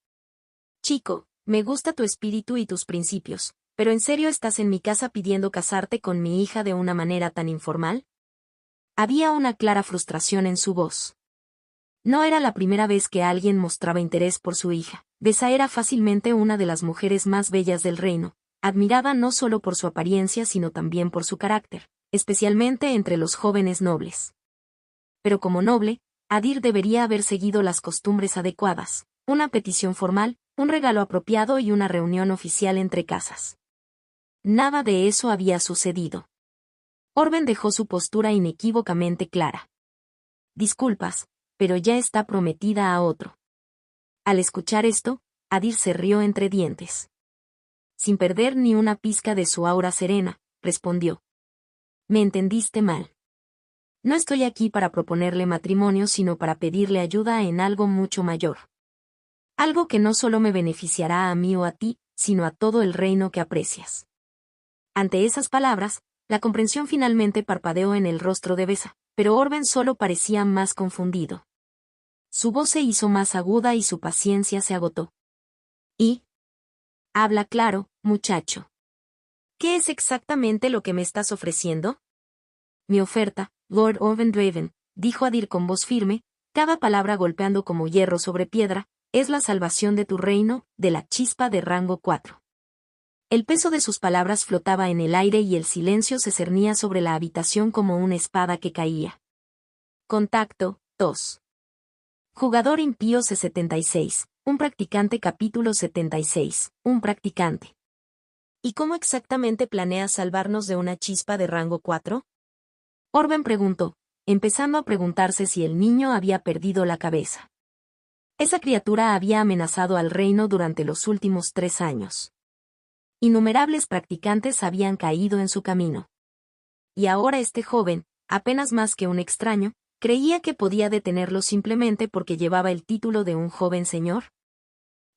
Chico, me gusta tu espíritu y tus principios, pero ¿en serio estás en mi casa pidiendo casarte con mi hija de una manera tan informal? Había una clara frustración en su voz. No era la primera vez que alguien mostraba interés por su hija. Besa era fácilmente una de las mujeres más bellas del reino, admirada no solo por su apariencia sino también por su carácter, especialmente entre los jóvenes nobles. Pero como noble, Adir debería haber seguido las costumbres adecuadas, una petición formal, un regalo apropiado y una reunión oficial entre casas. Nada de eso había sucedido. Orben dejó su postura inequívocamente clara. Disculpas, pero ya está prometida a otro. Al escuchar esto, Adir se rió entre dientes. Sin perder ni una pizca de su aura serena, respondió. Me entendiste mal. No estoy aquí para proponerle matrimonio sino para pedirle ayuda en algo mucho mayor. Algo que no solo me beneficiará a mí o a ti, sino a todo el reino que aprecias. Ante esas palabras, la comprensión finalmente parpadeó en el rostro de Besa, pero Orben solo parecía más confundido. Su voz se hizo más aguda y su paciencia se agotó. ¿Y? Habla claro, muchacho. ¿Qué es exactamente lo que me estás ofreciendo? Mi oferta, Lord Orven-Draven, dijo Adir con voz firme, cada palabra golpeando como hierro sobre piedra, es la salvación de tu reino, de la chispa de rango 4. El peso de sus palabras flotaba en el aire y el silencio se cernía sobre la habitación como una espada que caía. Contacto, 2. Jugador impío C76, un practicante capítulo 76, un practicante. ¿Y cómo exactamente planeas salvarnos de una chispa de rango 4? Orben preguntó, empezando a preguntarse si el niño había perdido la cabeza. Esa criatura había amenazado al reino durante los últimos 3 años. Innumerables practicantes habían caído en su camino. Y ahora este joven, apenas más que un extraño, creía que podía detenerlo simplemente porque llevaba el título de un joven señor.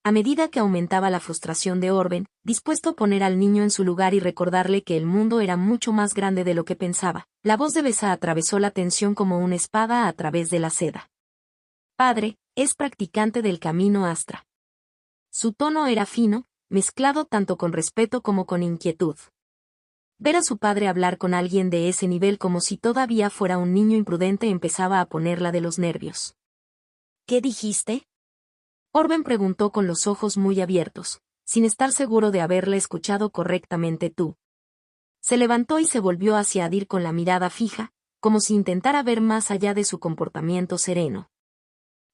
A medida que aumentaba la frustración de Orben, dispuesto a poner al niño en su lugar y recordarle que el mundo era mucho más grande de lo que pensaba, la voz de Besa atravesó la tensión como una espada a través de la seda. Padre, es practicante del camino Astra. Su tono era fino, mezclado tanto con respeto como con inquietud. Ver a su padre hablar con alguien de ese nivel como si todavía fuera un niño imprudente empezaba a ponerla de los nervios. ¿Qué dijiste? Orben preguntó con los ojos muy abiertos, sin estar seguro de haberle escuchado correctamente tú. Se levantó y se volvió hacia Adir con la mirada fija, como si intentara ver más allá de su comportamiento sereno.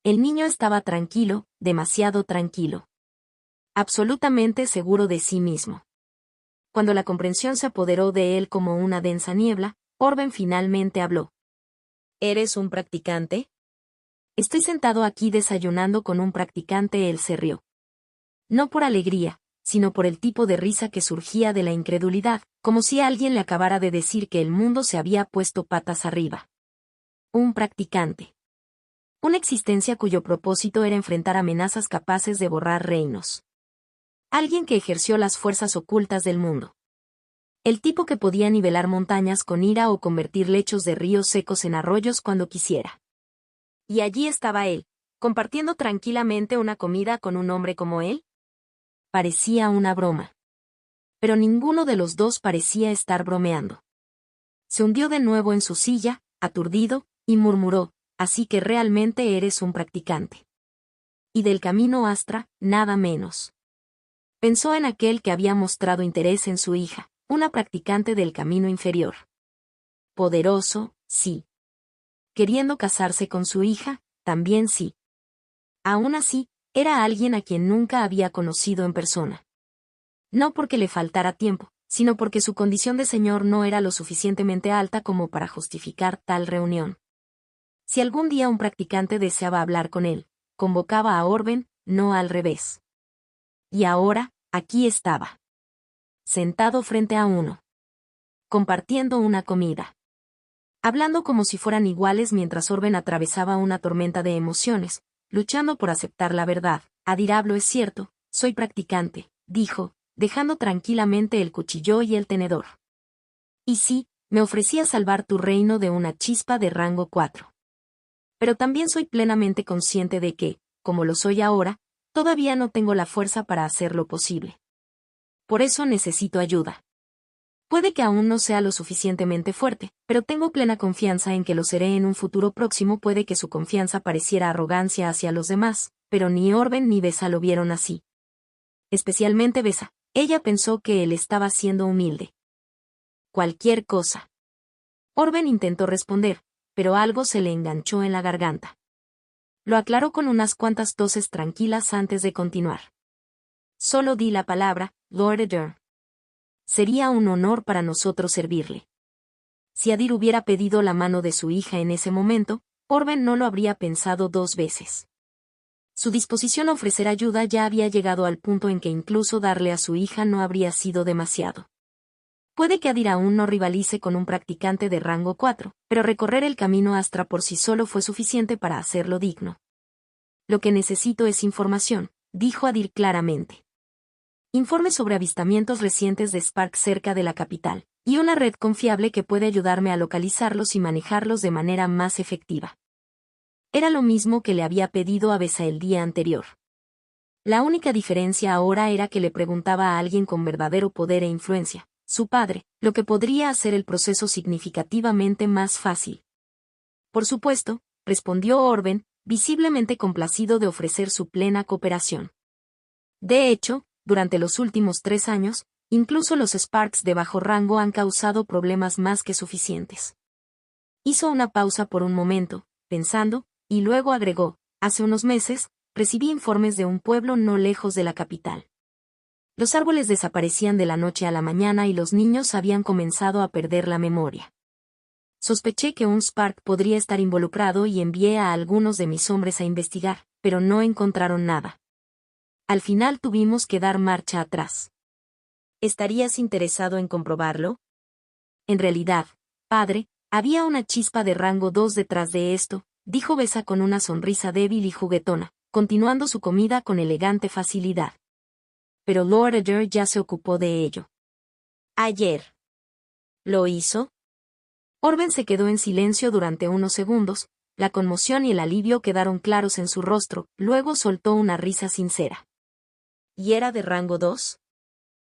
El niño estaba tranquilo, demasiado tranquilo. Absolutamente seguro de sí mismo. Cuando la comprensión se apoderó de él como una densa niebla, Orben finalmente habló. ¿Eres un practicante? Estoy sentado aquí desayunando con un practicante. Él se rió. No por alegría, sino por el tipo de risa que surgía de la incredulidad, como si alguien le acabara de decir que el mundo se había puesto patas arriba. Un practicante. Una existencia cuyo propósito era enfrentar amenazas capaces de borrar reinos. Alguien que ejerció las fuerzas ocultas del mundo. El tipo que podía nivelar montañas con ira o convertir lechos de ríos secos en arroyos cuando quisiera. Y allí estaba él, compartiendo tranquilamente una comida con un hombre como él. Parecía una broma. Pero ninguno de los dos parecía estar bromeando. Se hundió de nuevo en su silla, aturdido, y murmuró, así que realmente eres un practicante. Y del camino Astra, nada menos. Pensó en aquel que había mostrado interés en su hija, una practicante del camino inferior. Poderoso, sí. Queriendo casarse con su hija, también sí. Aún así, era alguien a quien nunca había conocido en persona. No porque le faltara tiempo, sino porque su condición de señor no era lo suficientemente alta como para justificar tal reunión. Si algún día un practicante deseaba hablar con él, convocaba a Orben, no al revés. Y ahora, aquí estaba. Sentado frente a uno. Compartiendo una comida. Hablando como si fueran iguales mientras Orben atravesaba una tormenta de emociones, luchando por aceptar la verdad. Adirablo es cierto, soy practicante, dijo, dejando tranquilamente el cuchillo y el tenedor. Y sí, me ofrecía salvar tu reino de una chispa de rango 4. Pero también soy plenamente consciente de que, como lo soy ahora, todavía no tengo la fuerza para hacerlo posible. Por eso necesito ayuda. Puede que aún no sea lo suficientemente fuerte, pero tengo plena confianza en que lo seré en un futuro próximo. Puede que su confianza pareciera arrogancia hacia los demás, pero ni Orben ni Besa lo vieron así. Especialmente Besa. Ella pensó que él estaba siendo humilde. Cualquier cosa. Orben intentó responder, pero algo se le enganchó en la garganta. Lo aclaró con unas cuantas toses tranquilas antes de continuar. Solo di la palabra, Lord Eder. Sería un honor para nosotros servirle. Si Adir hubiera pedido la mano de su hija en ese momento, Orben no lo habría pensado 2 veces. Su disposición a ofrecer ayuda ya había llegado al punto en que incluso darle a su hija no habría sido demasiado. Puede que Adir aún no rivalice con un practicante de rango 4, pero recorrer el camino Astra por sí solo fue suficiente para hacerlo digno. Lo que necesito es información, dijo Adir claramente. Informe sobre avistamientos recientes de Spark cerca de la capital, y una red confiable que puede ayudarme a localizarlos y manejarlos de manera más efectiva. Era lo mismo que le había pedido a Besa el día anterior. La única diferencia ahora era que le preguntaba a alguien con verdadero poder e influencia, su padre, lo que podría hacer el proceso significativamente más fácil. Por supuesto, respondió Orben, visiblemente complacido de ofrecer su plena cooperación. De hecho, durante los últimos 3 años, incluso los Sparks de bajo rango han causado problemas más que suficientes. Hizo una pausa por un momento, pensando, y luego agregó, hace unos meses, recibí informes de un pueblo no lejos de la capital. Los árboles desaparecían de la noche a la mañana y los niños habían comenzado a perder la memoria. Sospeché que un Spark podría estar involucrado y envié a algunos de mis hombres a investigar, pero no encontraron nada. Al final tuvimos que dar marcha atrás. ¿Estarías interesado en comprobarlo? En realidad, padre, había una chispa de rango 2 detrás de esto, dijo Besa con una sonrisa débil y juguetona, continuando su comida con elegante facilidad. Pero Lord Adair ya se ocupó de ello. Ayer. ¿Lo hizo? Orben se quedó en silencio durante unos segundos, la conmoción y el alivio quedaron claros en su rostro, luego soltó una risa sincera. ¿Y era de rango 2?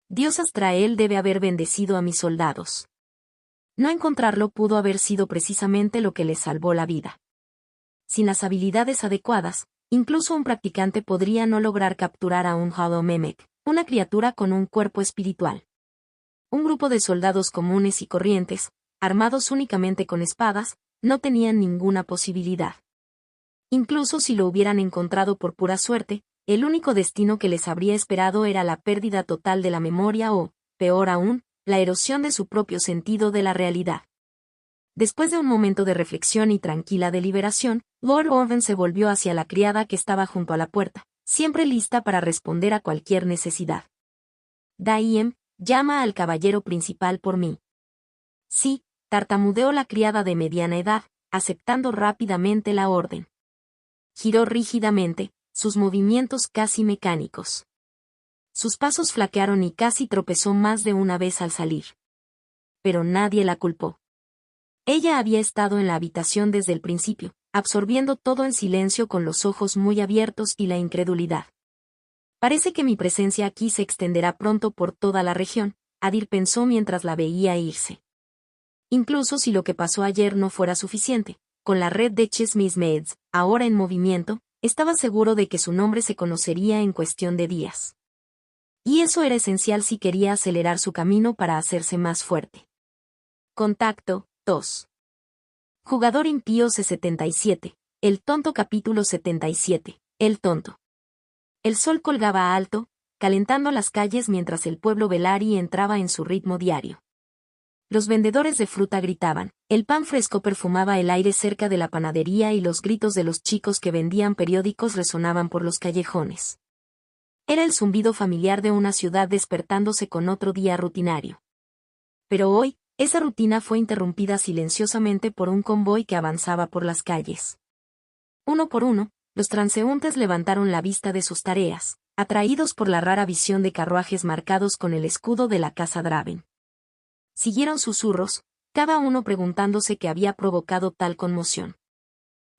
Dios Astrael debe haber bendecido a mis soldados. No encontrarlo pudo haber sido precisamente lo que les salvó la vida. Sin las habilidades adecuadas, incluso un practicante podría no lograr capturar a un Hollow Mimic, una criatura con un cuerpo espiritual. Un grupo de soldados comunes y corrientes, armados únicamente con espadas, no tenían ninguna posibilidad. Incluso si lo hubieran encontrado por pura suerte, el único destino que les habría esperado era la pérdida total de la memoria o, peor aún, la erosión de su propio sentido de la realidad. Después de un momento de reflexión y tranquila deliberación, Lord Orben se volvió hacia la criada que estaba junto a la puerta, siempre lista para responder a cualquier necesidad. Daiem, llama al caballero principal por mí. Sí, tartamudeó la criada de mediana edad, aceptando rápidamente la orden. Giró rígidamente, sus movimientos casi mecánicos. Sus pasos flaquearon y casi tropezó más de una vez al salir. Pero nadie la culpó. Ella había estado en la habitación desde el principio, absorbiendo todo en silencio con los ojos muy abiertos y la incredulidad. Parece que mi presencia aquí se extenderá pronto por toda la región, Adir pensó mientras la veía irse. Incluso si lo que pasó ayer no fuera suficiente, con la red de Chessmismeds, ahora en movimiento, estaba seguro de que su nombre se conocería en cuestión de días. Y eso era esencial si quería acelerar su camino para hacerse más fuerte. Contacto, 2. Jugador impío C77, El tonto capítulo 77, El tonto. El sol colgaba alto, calentando las calles mientras el pueblo Velari entraba en su ritmo diario. Los vendedores de fruta gritaban, el pan fresco perfumaba el aire cerca de la panadería y los gritos de los chicos que vendían periódicos resonaban por los callejones. Era el zumbido familiar de una ciudad despertándose con otro día rutinario. Pero hoy, esa rutina fue interrumpida silenciosamente por un convoy que avanzaba por las calles. Uno por uno, los transeúntes levantaron la vista de sus tareas, atraídos por la rara visión de carruajes marcados con el escudo de la casa Draven. Siguieron susurros, cada uno preguntándose qué había provocado tal conmoción.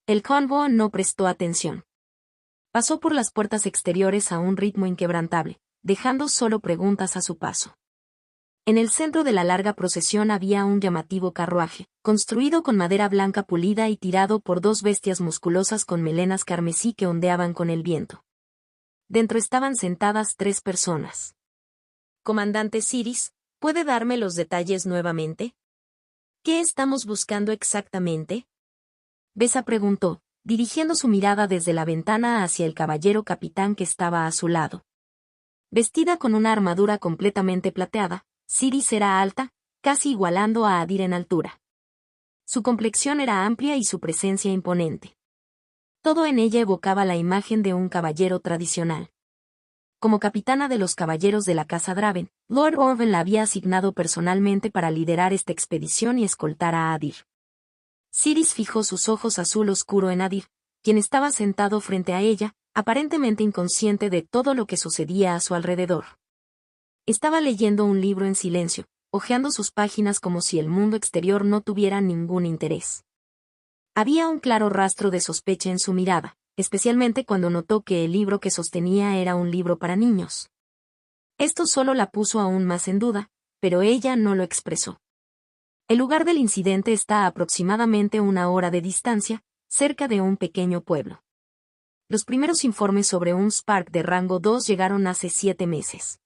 El convoy no prestó atención. Pasó por las puertas exteriores a un ritmo inquebrantable, dejando solo preguntas a su paso. En el centro de la larga procesión había un llamativo carruaje, construido con madera blanca pulida y tirado por 2 bestias musculosas con melenas carmesí que ondeaban con el viento. Dentro estaban sentadas 3 personas. Comandante Siris, ¿puede darme los detalles nuevamente? ¿Qué estamos buscando exactamente? Besa preguntó, dirigiendo su mirada desde la ventana hacia el caballero capitán que estaba a su lado. Vestida con una armadura completamente plateada, Siris era alta, casi igualando a Adir en altura. Su complexión era amplia y su presencia imponente. Todo en ella evocaba la imagen de un caballero tradicional. Como capitana de los caballeros de la Casa Draven, Lord Orven la había asignado personalmente para liderar esta expedición y escoltar a Adir. Siris fijó sus ojos azul oscuro en Adir, quien estaba sentado frente a ella, aparentemente inconsciente de todo lo que sucedía a su alrededor. Estaba leyendo un libro en silencio, hojeando sus páginas como si el mundo exterior no tuviera ningún interés. Había un claro rastro de sospecha en su mirada, especialmente cuando notó que el libro que sostenía era un libro para niños. Esto solo la puso aún más en duda, pero ella no lo expresó. El lugar del incidente está a aproximadamente 1 hora de distancia, cerca de un pequeño pueblo. Los primeros informes sobre un Spark de rango 2 llegaron hace 7 meses.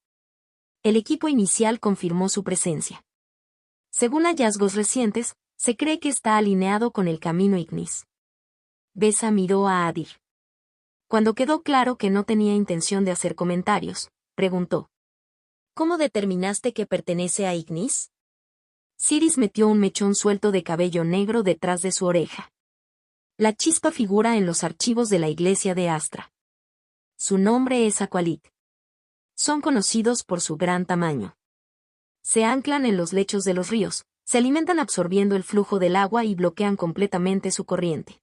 El equipo inicial confirmó su presencia. Según hallazgos recientes, se cree que está alineado con el camino Ignis. Besa miró a Adir. Cuando quedó claro que no tenía intención de hacer comentarios, preguntó: ¿Cómo determinaste que pertenece a Ignis? Siris metió un mechón suelto de cabello negro detrás de su oreja. La chispa figura en los archivos de la iglesia de Astra. Su nombre es Aqualit. Son conocidos por su gran tamaño. Se anclan en los lechos de los ríos, se alimentan absorbiendo el flujo del agua y bloquean completamente su corriente.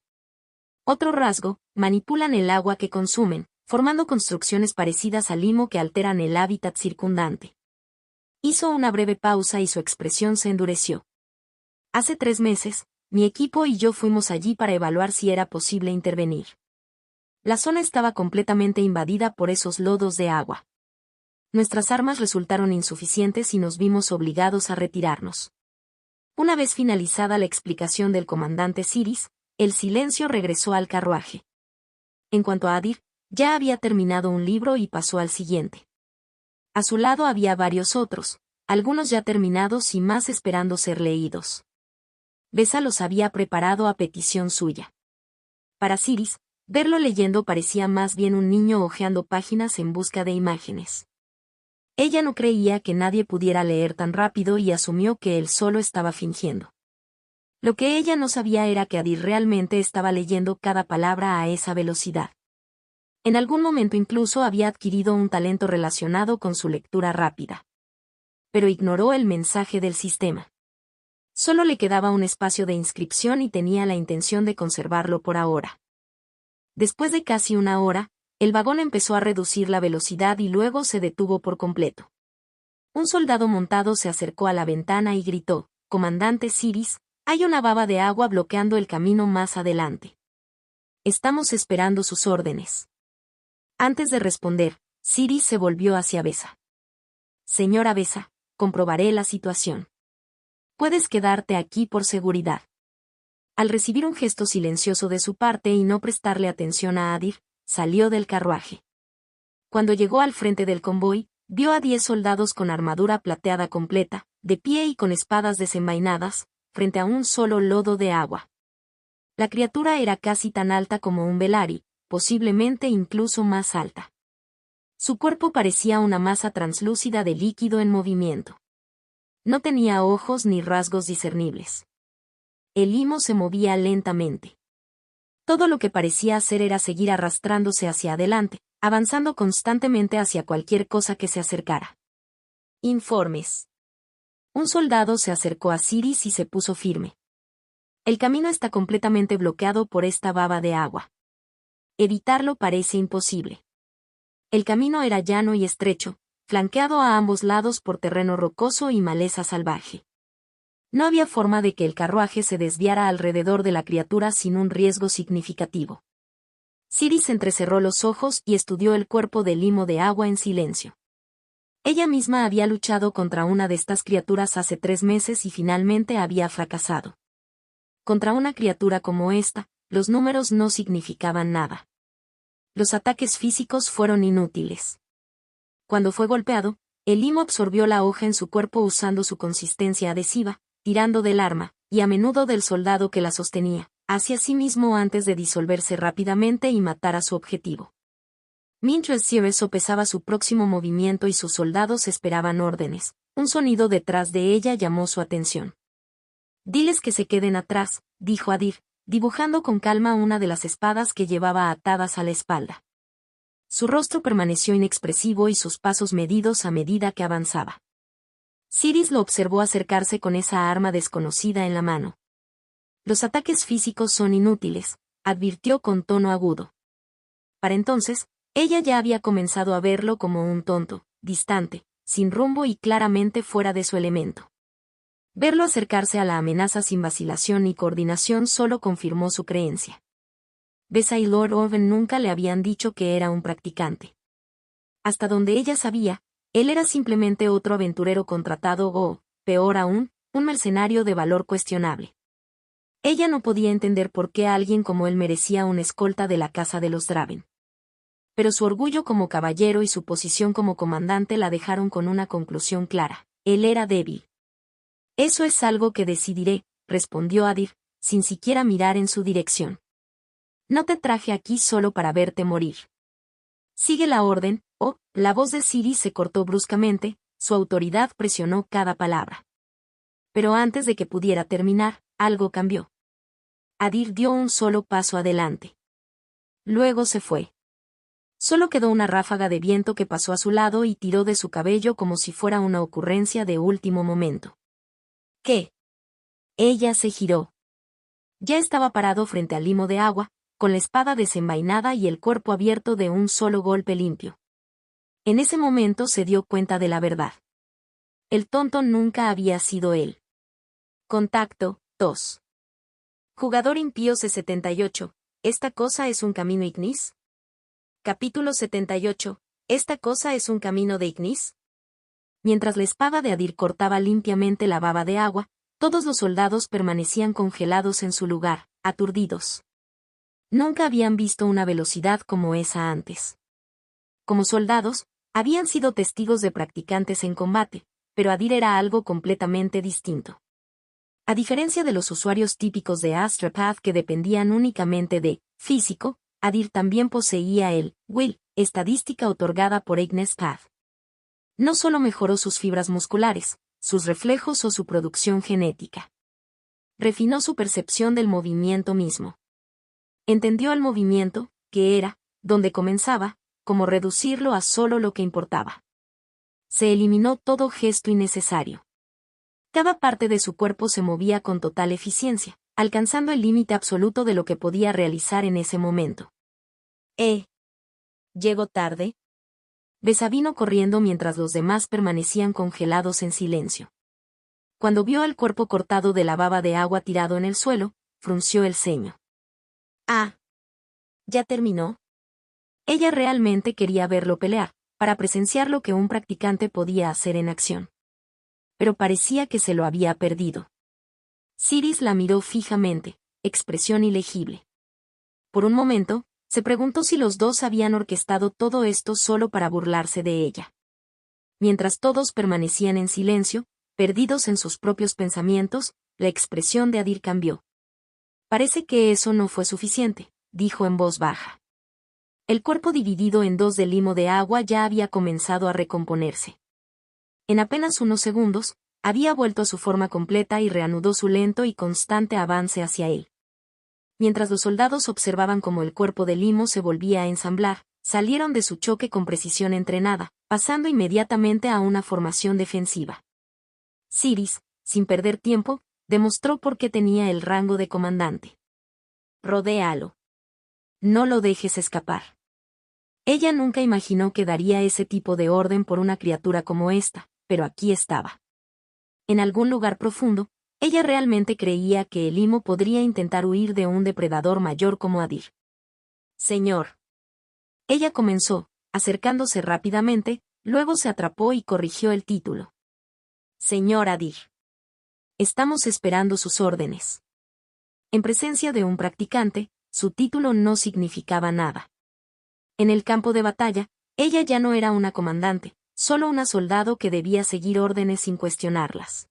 Otro rasgo, manipulan el agua que consumen, formando construcciones parecidas al limo que alteran el hábitat circundante. Hizo una breve pausa y su expresión se endureció. Hace 3 meses, mi equipo y yo fuimos allí para evaluar si era posible intervenir. La zona estaba completamente invadida por esos lodos de agua. Nuestras armas resultaron insuficientes y nos vimos obligados a retirarnos. Una vez finalizada la explicación del comandante Siris, el silencio regresó al carruaje. En cuanto a Adir, ya había terminado un libro y pasó al siguiente. A su lado había varios otros, algunos ya terminados y más esperando ser leídos. Besa los había preparado a petición suya. Para Siris, verlo leyendo parecía más bien un niño hojeando páginas en busca de imágenes. Ella no creía que nadie pudiera leer tan rápido y asumió que él solo estaba fingiendo. Lo que ella no sabía era que Adir realmente estaba leyendo cada palabra a esa velocidad. En algún momento incluso había adquirido un talento relacionado con su lectura rápida. Pero ignoró el mensaje del sistema. Solo le quedaba un espacio de inscripción y tenía la intención de conservarlo por ahora. Después de casi 1 hora, el vagón empezó a reducir la velocidad y luego se detuvo por completo. Un soldado montado se acercó a la ventana y gritó: «Comandante Siris, hay una baba de agua bloqueando el camino más adelante. Estamos esperando sus órdenes». Antes de responder, Siris se volvió hacia Besa. «Señora Besa, comprobaré la situación. Puedes quedarte aquí por seguridad». Al recibir un gesto silencioso de su parte y no prestarle atención a Adir, salió del carruaje. Cuando llegó al frente del convoy, vio a 10 soldados con armadura plateada completa, de pie y con espadas desenvainadas, frente a un solo lodo de agua. La criatura era casi tan alta como un Velari, posiblemente incluso más alta. Su cuerpo parecía una masa translúcida de líquido en movimiento. No tenía ojos ni rasgos discernibles. El limo se movía lentamente. Todo lo que parecía hacer era seguir arrastrándose hacia adelante, avanzando constantemente hacia cualquier cosa que se acercara. Informes. Un soldado se acercó a Siris y se puso firme. El camino está completamente bloqueado por esta baba de agua. Evitarlo parece imposible. El camino era llano y estrecho, flanqueado a ambos lados por terreno rocoso y maleza salvaje. No había forma de que el carruaje se desviara alrededor de la criatura sin un riesgo significativo. Siris entrecerró los ojos y estudió el cuerpo de limo de agua en silencio. Ella misma había luchado contra una de estas criaturas hace 3 meses y finalmente había fracasado. Contra una criatura como esta, los números no significaban nada. Los ataques físicos fueron inútiles. Cuando fue golpeado, el limo absorbió la hoja en su cuerpo usando su consistencia adhesiva, tirando del arma, y a menudo del soldado que la sostenía, hacia sí mismo antes de disolverse rápidamente y matar a su objetivo. Mientras Siris sopesaba su próximo movimiento y sus soldados esperaban órdenes, un sonido detrás de ella llamó su atención. «Diles que se queden atrás», dijo Adir, dibujando con calma una de las espadas que llevaba atadas a la espalda. Su rostro permaneció inexpresivo y sus pasos medidos a medida que avanzaba. Siris lo observó acercarse con esa arma desconocida en la mano. Los ataques físicos son inútiles, advirtió con tono agudo. Para entonces, ella ya había comenzado a verlo como un tonto, distante, sin rumbo y claramente fuera de su elemento. Verlo acercarse a la amenaza sin vacilación ni coordinación solo confirmó su creencia. Bessa y Lord Oven nunca le habían dicho que era un practicante. Hasta donde ella sabía, él era simplemente otro aventurero contratado o, peor aún, un mercenario de valor cuestionable. Ella no podía entender por qué alguien como él merecía una escolta de la casa de los Draven. Pero su orgullo como caballero y su posición como comandante la dejaron con una conclusión clara: él era débil. Eso es algo que decidiré, respondió Adir, sin siquiera mirar en su dirección. No te traje aquí solo para verte morir. Sigue la orden. La voz de Siris se cortó bruscamente, su autoridad presionó cada palabra. Pero antes de que pudiera terminar, algo cambió. Adir dio un solo paso adelante. Luego se fue. Solo quedó una ráfaga de viento que pasó a su lado y tiró de su cabello como si fuera una ocurrencia de último momento. ¿Qué? Ella se giró. Ya estaba parado frente al limo de agua, con la espada desenvainada y el cuerpo abierto de un solo golpe limpio. En ese momento se dio cuenta de la verdad. El tonto nunca había sido él. Contacto, 2. Jugador impío C78, ¿esta cosa es un camino ignis? Capítulo 78, ¿esta cosa es un camino de ignis? Mientras la espada de Adir cortaba limpiamente la baba de agua, todos los soldados permanecían congelados en su lugar, aturdidos. Nunca habían visto una velocidad como esa antes. Como soldados, habían sido testigos de practicantes en combate, pero Adir era algo completamente distinto. A diferencia de los usuarios típicos de Astra Path que dependían únicamente de físico, Adir también poseía el will, estadística otorgada por Ignis Path. No solo mejoró sus fibras musculares, sus reflejos o su producción genética. Refinó su percepción del movimiento mismo. Entendió el movimiento, que era, donde comenzaba, como reducirlo a solo lo que importaba. Se eliminó todo gesto innecesario. Cada parte de su cuerpo se movía con total eficiencia, alcanzando el límite absoluto de lo que podía realizar en ese momento. ¿Llego tarde? Bessa vino corriendo mientras los demás permanecían congelados en silencio. Cuando vio al cuerpo cortado de la baba de agua tirado en el suelo, frunció el ceño. ¿Ya terminó? Ella realmente quería verlo pelear, para presenciar lo que un practicante podía hacer en acción. Pero parecía que se lo había perdido. Siris la miró fijamente, expresión ilegible. Por un momento, se preguntó si los dos habían orquestado todo esto solo para burlarse de ella. Mientras todos permanecían en silencio, perdidos en sus propios pensamientos, la expresión de Adir cambió. Parece que eso no fue suficiente, dijo en voz baja. El cuerpo dividido en dos de limo de agua ya había comenzado a recomponerse. En apenas unos segundos, había vuelto a su forma completa y reanudó su lento y constante avance hacia él. Mientras los soldados observaban cómo el cuerpo de limo se volvía a ensamblar, salieron de su choque con precisión entrenada, pasando inmediatamente a una formación defensiva. Siris, sin perder tiempo, demostró por qué tenía el rango de comandante. Rodéalo. No lo dejes escapar. Ella nunca imaginó que daría ese tipo de orden por una criatura como esta, pero aquí estaba. En algún lugar profundo, ella realmente creía que el limo podría intentar huir de un depredador mayor como Adir. Señor. Ella comenzó, acercándose rápidamente, luego se atrapó y corrigió el título. Señor Adir. Estamos esperando sus órdenes. En presencia de un practicante, su título no significaba nada. En el campo de batalla, ella ya no era una comandante, solo una soldado que debía seguir órdenes sin cuestionarlas.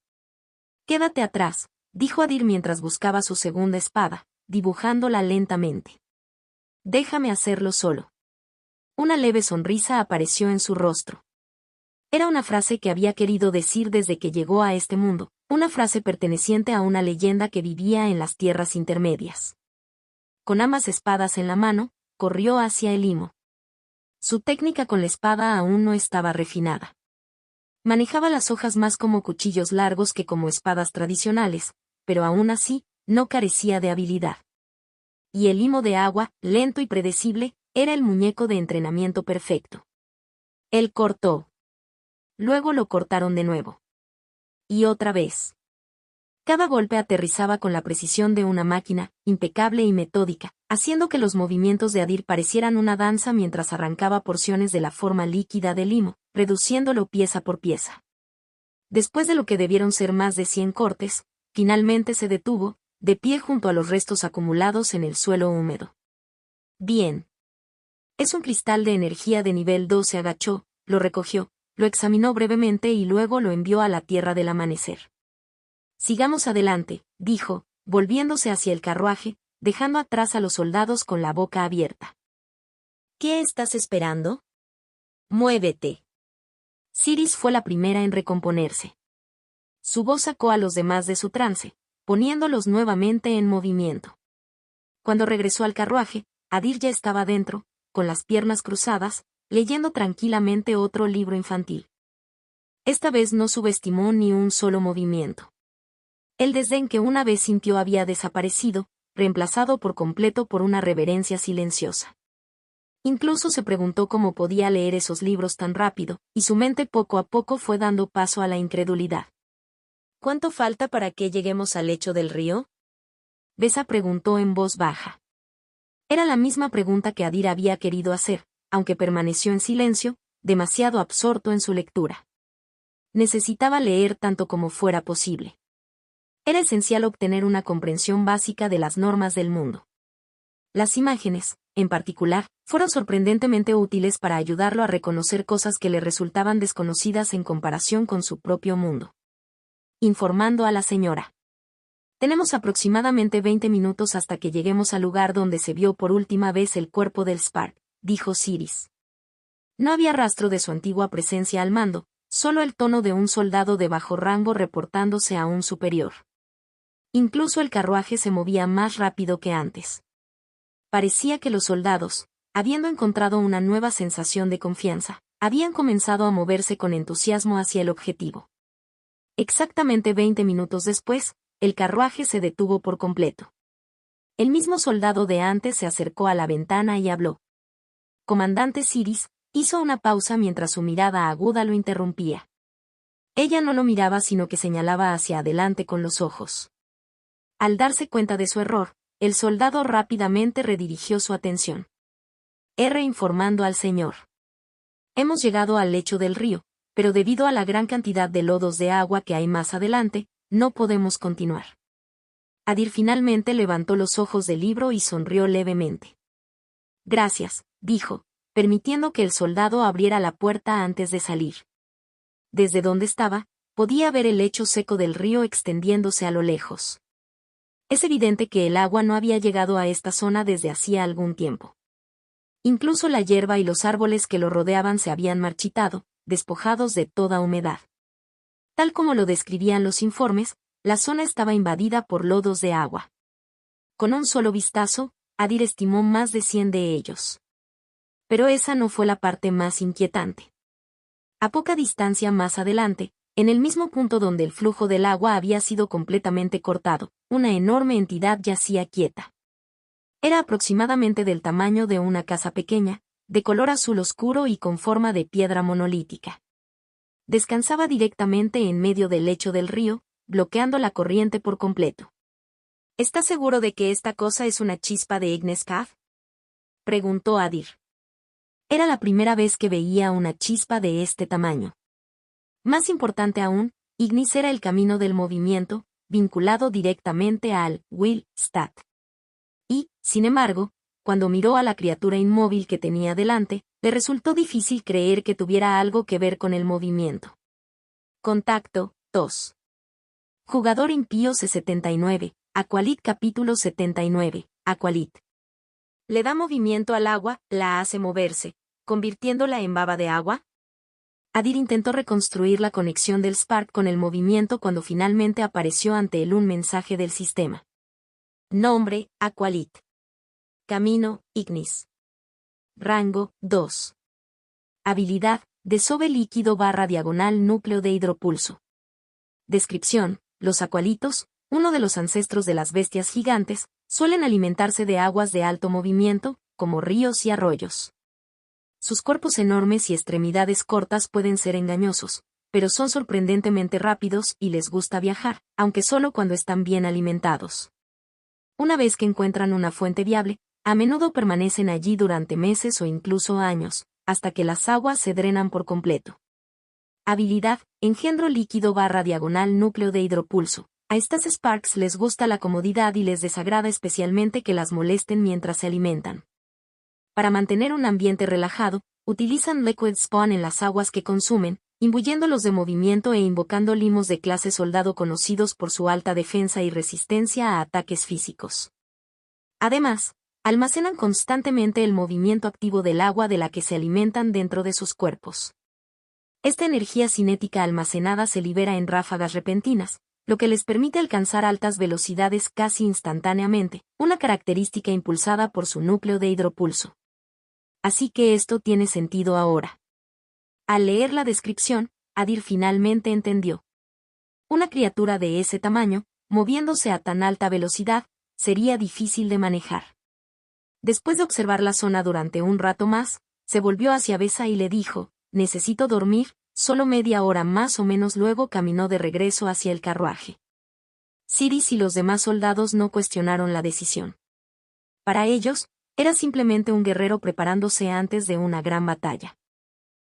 Quédate atrás, dijo Adir mientras buscaba su segunda espada, dibujándola lentamente. Déjame hacerlo solo. Una leve sonrisa apareció en su rostro. Era una frase que había querido decir desde que llegó a este mundo, una frase perteneciente a una leyenda que vivía en las tierras intermedias. Con ambas espadas en la mano, corrió hacia el limo. Su técnica con la espada aún no estaba refinada. Manejaba las hojas más como cuchillos largos que como espadas tradicionales, pero aún así, no carecía de habilidad. Y el limo de agua, lento y predecible, era el muñeco de entrenamiento perfecto. Él cortó. Luego lo cortaron de nuevo. Y otra vez. Cada golpe aterrizaba con la precisión de una máquina, impecable y metódica, haciendo que los movimientos de Adir parecieran una danza mientras arrancaba porciones de la forma líquida del limo, reduciéndolo pieza por pieza. Después de lo que debieron ser más de 100 cortes, finalmente se detuvo, de pie junto a los restos acumulados en el suelo húmedo. Bien. Es un cristal de energía de nivel 2. Se agachó, lo recogió, lo examinó brevemente y luego lo envió a la tierra del amanecer. Sigamos adelante, dijo, volviéndose hacia el carruaje, dejando atrás a los soldados con la boca abierta. ¿Qué estás esperando? Muévete. Siris fue la primera en recomponerse. Su voz sacó a los demás de su trance, poniéndolos nuevamente en movimiento. Cuando regresó al carruaje, Adir ya estaba dentro, con las piernas cruzadas, leyendo tranquilamente otro libro infantil. Esta vez no subestimó ni un solo movimiento. El desdén que una vez sintió había desaparecido, reemplazado por completo por una reverencia silenciosa. Incluso se preguntó cómo podía leer esos libros tan rápido, y su mente poco a poco fue dando paso a la incredulidad. ¿Cuánto falta para que lleguemos al lecho del río? Besa preguntó en voz baja. Era la misma pregunta que Adir había querido hacer, aunque permaneció en silencio, demasiado absorto en su lectura. Necesitaba leer tanto como fuera posible. Era esencial obtener una comprensión básica de las normas del mundo. Las imágenes, en particular, fueron sorprendentemente útiles para ayudarlo a reconocer cosas que le resultaban desconocidas en comparación con su propio mundo. Informando a la señora. Tenemos aproximadamente 20 minutos hasta que lleguemos al lugar donde se vio por última vez el cuerpo del Spark, dijo Siris. No había rastro de su antigua presencia al mando, solo el tono de un soldado de bajo rango reportándose a un superior. Incluso el carruaje se movía más rápido que antes. Parecía que los soldados, habiendo encontrado una nueva sensación de confianza, habían comenzado a moverse con entusiasmo hacia el objetivo. Exactamente 20 minutos después, el carruaje se detuvo por completo. El mismo soldado de antes se acercó a la ventana y habló. Comandante Siris, hizo una pausa mientras su mirada aguda lo interrumpía. Ella no lo miraba sino que señalaba hacia adelante con los ojos. Al darse cuenta de su error, el soldado rápidamente redirigió su atención. Informando al señor. Hemos llegado al lecho del río, pero debido a la gran cantidad de lodos de agua que hay más adelante, no podemos continuar. Adir finalmente levantó los ojos del libro y sonrió levemente. Gracias, dijo, permitiendo que el soldado abriera la puerta antes de salir. Desde donde estaba, podía ver el lecho seco del río extendiéndose a lo lejos. Es evidente que el agua no había llegado a esta zona desde hacía algún tiempo. Incluso la hierba y los árboles que lo rodeaban se habían marchitado, despojados de toda humedad. Tal como lo describían los informes, la zona estaba invadida por lodos de agua. Con un solo vistazo, Adir estimó más de 100 de ellos. Pero esa no fue la parte más inquietante. A poca distancia más adelante, en el mismo punto donde el flujo del agua había sido completamente cortado, una enorme entidad yacía quieta. Era aproximadamente del tamaño de una casa pequeña, de color azul oscuro y con forma de piedra monolítica. Descansaba directamente en medio del lecho del río, bloqueando la corriente por completo. ¿Estás seguro de que esta cosa es una chispa de Ignis Cav? Preguntó Adir. Era la primera vez que veía una chispa de este tamaño. Más importante aún, Ignis era el camino del movimiento, vinculado directamente al Will Stat. Y, sin embargo, cuando miró a la criatura inmóvil que tenía delante, le resultó difícil creer que tuviera algo que ver con el movimiento. Contacto, 2. Jugador impío C79, Aqualit capítulo 79, Aqualit. Le da movimiento al agua, la hace moverse, convirtiéndola en baba de agua. Adir intentó reconstruir la conexión del Spark con el movimiento cuando finalmente apareció ante él un mensaje del sistema. Nombre, Aqualit. Camino, Ignis. Rango, 2. Habilidad, desove líquido / diagonal núcleo de hidropulso. Descripción, los acualitos, uno de los ancestros de las bestias gigantes, suelen alimentarse de aguas de alto movimiento, como ríos y arroyos. Sus cuerpos enormes y extremidades cortas pueden ser engañosos, pero son sorprendentemente rápidos y les gusta viajar, aunque solo cuando están bien alimentados. Una vez que encuentran una fuente viable, a menudo permanecen allí durante meses o incluso años, hasta que las aguas se drenan por completo. Habilidad, engendro líquido / diagonal núcleo de hidropulso. A estas Sparks les gusta la comodidad y les desagrada especialmente que las molesten mientras se alimentan. Para mantener un ambiente relajado, utilizan Liquid Spawn en las aguas que consumen, imbuyéndolos de movimiento e invocando limos de clase soldado conocidos por su alta defensa y resistencia a ataques físicos. Además, almacenan constantemente el movimiento activo del agua de la que se alimentan dentro de sus cuerpos. Esta energía cinética almacenada se libera en ráfagas repentinas, lo que les permite alcanzar altas velocidades casi instantáneamente, una característica impulsada por su núcleo de hidropulso. Así que esto tiene sentido ahora. Al leer la descripción, Adir finalmente entendió. Una criatura de ese tamaño, moviéndose a tan alta velocidad, sería difícil de manejar. Después de observar la zona durante un rato más, se volvió hacia Besa y le dijo, «Necesito dormir», solo media hora más o menos luego caminó de regreso hacia el carruaje. Siris y los demás soldados no cuestionaron la decisión. Para ellos, era simplemente un guerrero preparándose antes de una gran batalla.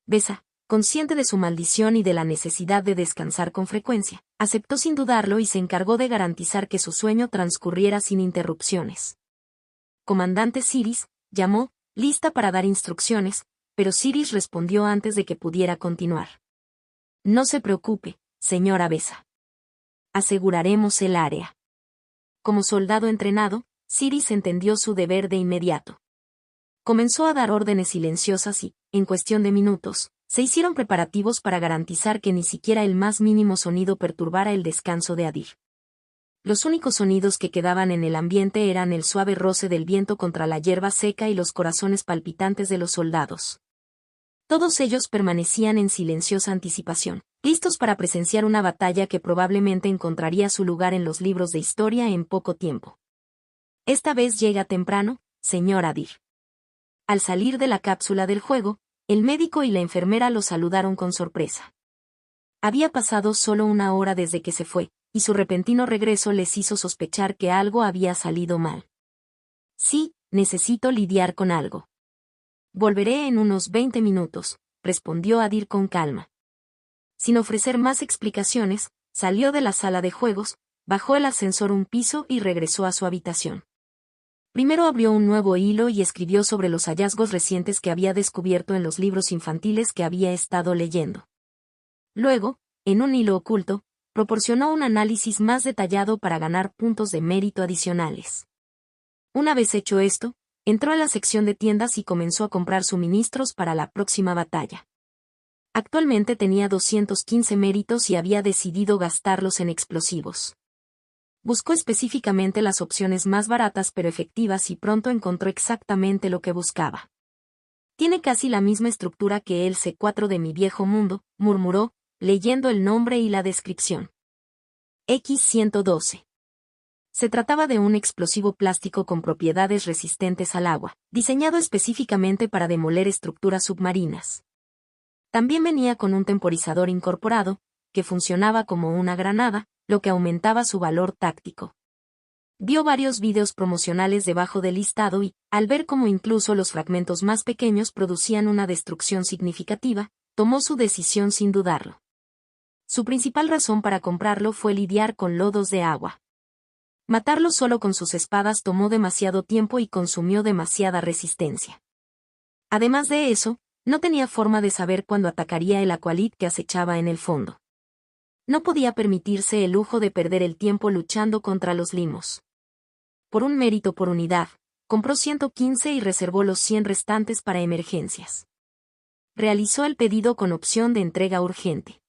Besa, consciente de su maldición y de la necesidad de descansar con frecuencia, aceptó sin dudarlo y se encargó de garantizar que su sueño transcurriera sin interrupciones. Comandante Siris, llamó, lista para dar instrucciones, pero Siris respondió antes de que pudiera continuar. No se preocupe, señora Besa. Aseguraremos el área. Como soldado entrenado, Siris entendió su deber de inmediato. Comenzó a dar órdenes silenciosas y, en cuestión de minutos, se hicieron preparativos para garantizar que ni siquiera el más mínimo sonido perturbara el descanso de Adir. Los únicos sonidos que quedaban en el ambiente eran el suave roce del viento contra la hierba seca y los corazones palpitantes de los soldados. Todos ellos permanecían en silenciosa anticipación, listos para presenciar una batalla que probablemente encontraría su lugar en los libros de historia en poco tiempo. Esta vez llega temprano, señor Adir. Al salir de la cápsula del juego, el médico y la enfermera lo saludaron con sorpresa. Había pasado solo una hora desde que se fue, y su repentino regreso les hizo sospechar que algo había salido mal. Sí, necesito lidiar con algo. Volveré en unos 20 minutos, respondió Adir con calma. Sin ofrecer más explicaciones, salió de la sala de juegos, bajó el ascensor un piso y regresó a su habitación. Primero abrió un nuevo hilo y escribió sobre los hallazgos recientes que había descubierto en los libros infantiles que había estado leyendo. Luego, en un hilo oculto, proporcionó un análisis más detallado para ganar puntos de mérito adicionales. Una vez hecho esto, entró a la sección de tiendas y comenzó a comprar suministros para la próxima batalla. Actualmente tenía 215 méritos y había decidido gastarlos en explosivos. Buscó específicamente las opciones más baratas pero efectivas y pronto encontró exactamente lo que buscaba. Tiene casi la misma estructura que el C4 de mi viejo mundo, murmuró, leyendo el nombre y la descripción. X-112. Se trataba de un explosivo plástico con propiedades resistentes al agua, diseñado específicamente para demoler estructuras submarinas. También venía con un temporizador incorporado, que funcionaba como una granada, lo que aumentaba su valor táctico. Vio varios vídeos promocionales debajo del listado y, al ver cómo incluso los fragmentos más pequeños producían una destrucción significativa, tomó su decisión sin dudarlo. Su principal razón para comprarlo fue lidiar con lodos de agua. Matarlo solo con sus espadas tomó demasiado tiempo y consumió demasiada resistencia. Además de eso, no tenía forma de saber cuándo atacaría el Aqualid que acechaba en el fondo. No podía permitirse el lujo de perder el tiempo luchando contra los limos. Por un mérito por unidad, compró 115 y reservó los 100 restantes para emergencias. Realizó el pedido con opción de entrega urgente.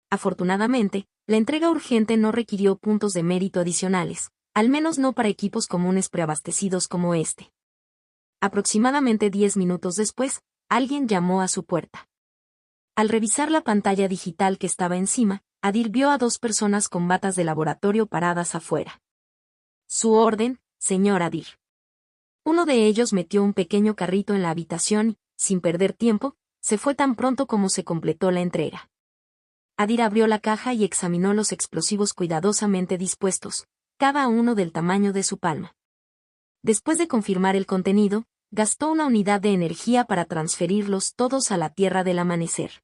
Afortunadamente, la entrega urgente no requirió puntos de mérito adicionales, al menos no para equipos comunes preabastecidos como este. Aproximadamente 10 minutos después, alguien llamó a su puerta. Al revisar la pantalla digital que estaba encima, Adir vio a 2 personas con batas de laboratorio paradas afuera. Su orden, señor Adir. Uno de ellos metió un pequeño carrito en la habitación y, sin perder tiempo, se fue tan pronto como se completó la entrega. Adir abrió la caja y examinó los explosivos cuidadosamente dispuestos, cada uno del tamaño de su palma. Después de confirmar el contenido, gastó una unidad de energía para transferirlos todos a la Tierra del Amanecer.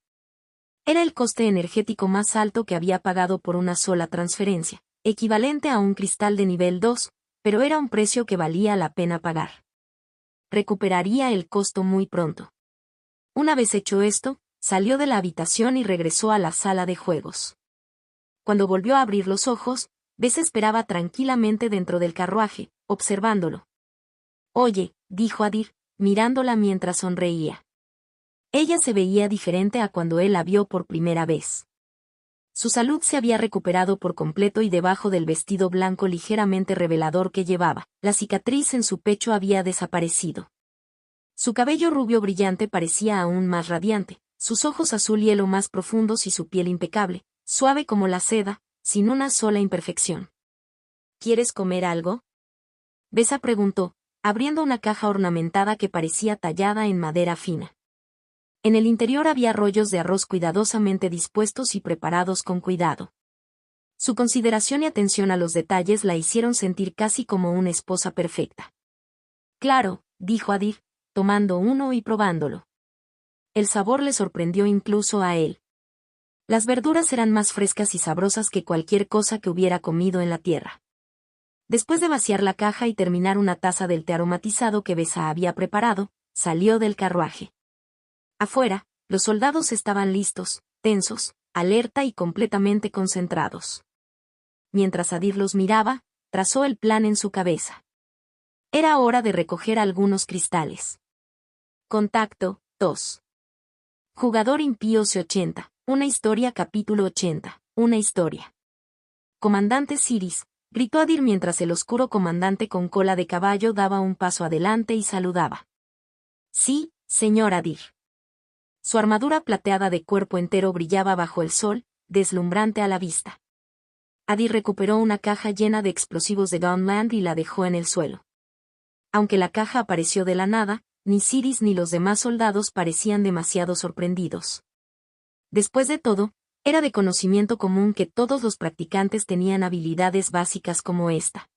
Era el coste energético más alto que había pagado por una sola transferencia, equivalente a un cristal de nivel 2, pero era un precio que valía la pena pagar. Recuperaría el costo muy pronto. Una vez hecho esto, salió de la habitación y regresó a la sala de juegos. Cuando volvió a abrir los ojos, Bess esperaba tranquilamente dentro del carruaje, observándolo. Oye, dijo Adir, mirándola mientras sonreía. Ella se veía diferente a cuando él la vio por primera vez. Su salud se había recuperado por completo y debajo del vestido blanco ligeramente revelador que llevaba, la cicatriz en su pecho había desaparecido. Su cabello rubio brillante parecía aún más radiante, sus ojos azul hielo más profundos y su piel impecable, suave como la seda, sin una sola imperfección. ¿Quieres comer algo? Bessa preguntó, abriendo una caja ornamentada que parecía tallada en madera fina. En el interior había rollos de arroz cuidadosamente dispuestos y preparados con cuidado. Su consideración y atención a los detalles la hicieron sentir casi como una esposa perfecta. Claro, dijo Adir, tomando uno y probándolo. El sabor le sorprendió incluso a él. Las verduras eran más frescas y sabrosas que cualquier cosa que hubiera comido en la tierra. Después de vaciar la caja y terminar una taza del té aromatizado que Bessa había preparado, salió del carruaje. Afuera, los soldados estaban listos, tensos, alerta y completamente concentrados. Mientras Adir los miraba, trazó el plan en su cabeza. Era hora de recoger algunos cristales. Contacto, 2. Jugador impío C80, una historia capítulo 80, una historia. Comandante Siris, gritó Adir mientras el oscuro comandante con cola de caballo daba un paso adelante y saludaba. Sí, señor Adir. Su armadura plateada de cuerpo entero brillaba bajo el sol, deslumbrante a la vista. Adir recuperó una caja llena de explosivos de Gunland y la dejó en el suelo. Aunque la caja apareció de la nada, ni Siris ni los demás soldados parecían demasiado sorprendidos. Después de todo, era de conocimiento común que todos los practicantes tenían habilidades básicas como esta.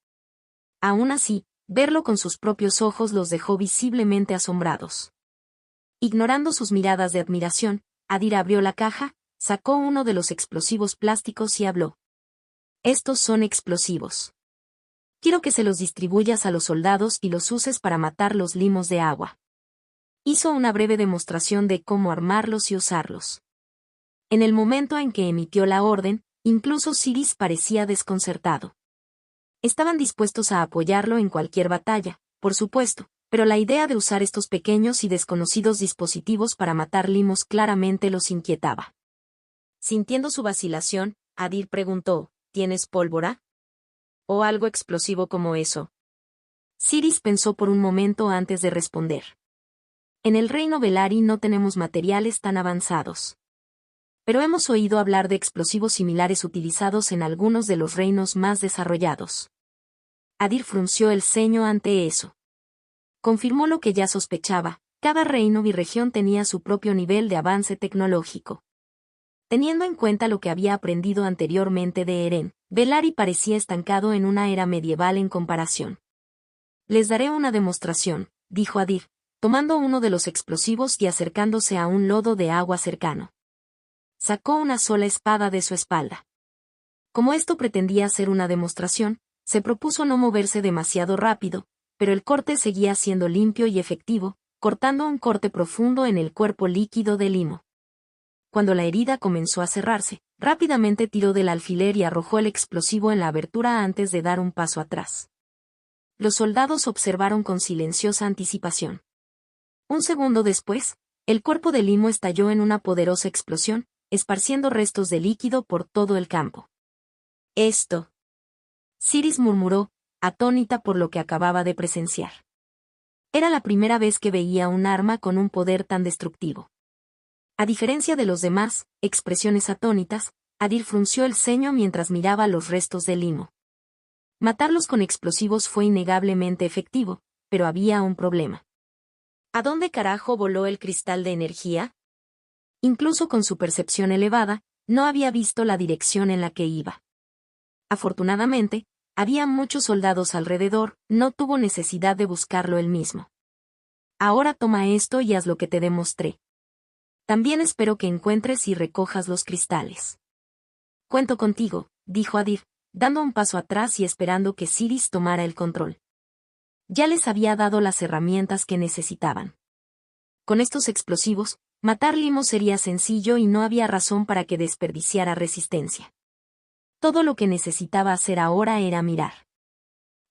Aún así, verlo con sus propios ojos los dejó visiblemente asombrados. Ignorando sus miradas de admiración, Adir abrió la caja, sacó uno de los explosivos plásticos y habló. Estos son explosivos. Quiero que se los distribuyas a los soldados y los uses para matar los limos de agua. Hizo una breve demostración de cómo armarlos y usarlos. En el momento en que emitió la orden, incluso Siris parecía desconcertado. Estaban dispuestos a apoyarlo en cualquier batalla, por supuesto, pero la idea de usar estos pequeños y desconocidos dispositivos para matar limos claramente los inquietaba. Sintiendo su vacilación, Adir preguntó, ¿tienes pólvora? ¿O algo explosivo como eso? Siris pensó por un momento antes de responder. En el reino Velari no tenemos materiales tan avanzados. Pero hemos oído hablar de explosivos similares utilizados en algunos de los reinos más desarrollados. Adir frunció el ceño ante eso. Confirmó lo que ya sospechaba, cada reino y región tenía su propio nivel de avance tecnológico. Teniendo en cuenta lo que había aprendido anteriormente de Eren, Velari parecía estancado en una era medieval en comparación. Les daré una demostración, dijo Adir, tomando uno de los explosivos y acercándose a un lodo de agua cercano. Sacó una sola espada de su espalda. Como esto pretendía ser una demostración, se propuso no moverse demasiado rápido, pero el corte seguía siendo limpio y efectivo, cortando un corte profundo en el cuerpo líquido del limo. Cuando la herida comenzó a cerrarse, rápidamente tiró del alfiler y arrojó el explosivo en la abertura antes de dar un paso atrás. Los soldados observaron con silenciosa anticipación. Un segundo después, el cuerpo del limo estalló en una poderosa explosión, esparciendo restos de líquido por todo el campo. Esto. Siris murmuró, atónita por lo que acababa de presenciar. Era la primera vez que veía un arma con un poder tan destructivo. A diferencia de los demás, expresiones atónitas, Adir frunció el ceño mientras miraba los restos del limo. Matarlos con explosivos fue innegablemente efectivo, pero había un problema. ¿A dónde carajo voló el cristal de energía? Incluso con su percepción elevada, no había visto la dirección en la que iba. Afortunadamente, había muchos soldados alrededor, no tuvo necesidad de buscarlo él mismo. Ahora toma esto y haz lo que te demostré. También espero que encuentres y recojas los cristales. Cuento contigo, dijo Adir, dando un paso atrás y esperando que Siris tomara el control. Ya les había dado las herramientas que necesitaban. Con estos explosivos, matar Limo sería sencillo y no había razón para que desperdiciara resistencia. Todo lo que necesitaba hacer ahora era mirar.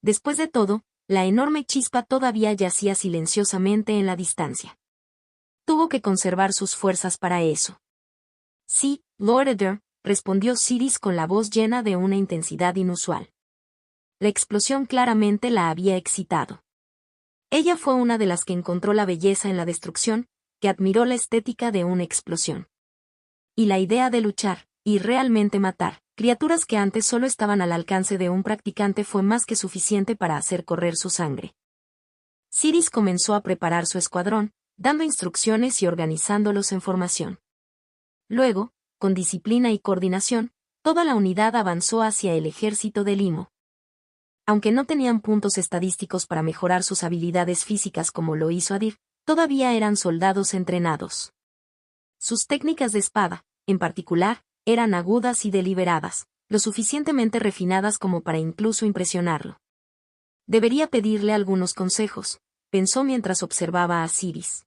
Después de todo, la enorme chispa todavía yacía silenciosamente en la distancia. Tuvo que conservar sus fuerzas para eso. Sí, Lord Eder, respondió Siris con la voz llena de una intensidad inusual. La explosión claramente la había excitado. Ella fue una de las que encontró la belleza en la destrucción, que admiró la estética de una explosión. Y la idea de luchar, y realmente matar, criaturas que antes solo estaban al alcance de un practicante fue más que suficiente para hacer correr su sangre. Siris comenzó a preparar su escuadrón, dando instrucciones y organizándolos en formación. Luego, con disciplina y coordinación, toda la unidad avanzó hacia el ejército de Limo. Aunque no tenían puntos estadísticos para mejorar sus habilidades físicas como lo hizo Adir, todavía eran soldados entrenados. Sus técnicas de espada, en particular, eran agudas y deliberadas, lo suficientemente refinadas como para incluso impresionarlo. Debería pedirle algunos consejos, pensó mientras observaba a Siris.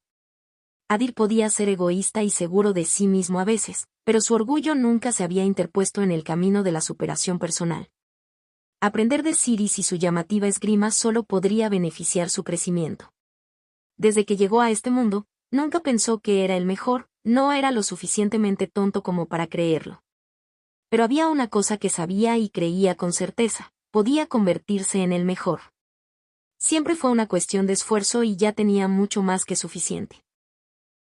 Adir podía ser egoísta y seguro de sí mismo a veces, pero su orgullo nunca se había interpuesto en el camino de la superación personal. Aprender de Siris y su llamativa esgrima solo podría beneficiar su crecimiento. Desde que llegó a este mundo, nunca pensó que era el mejor, no era lo suficientemente tonto como para creerlo. Pero había una cosa que sabía y creía con certeza, podía convertirse en el mejor. Siempre fue una cuestión de esfuerzo y ya tenía mucho más que suficiente.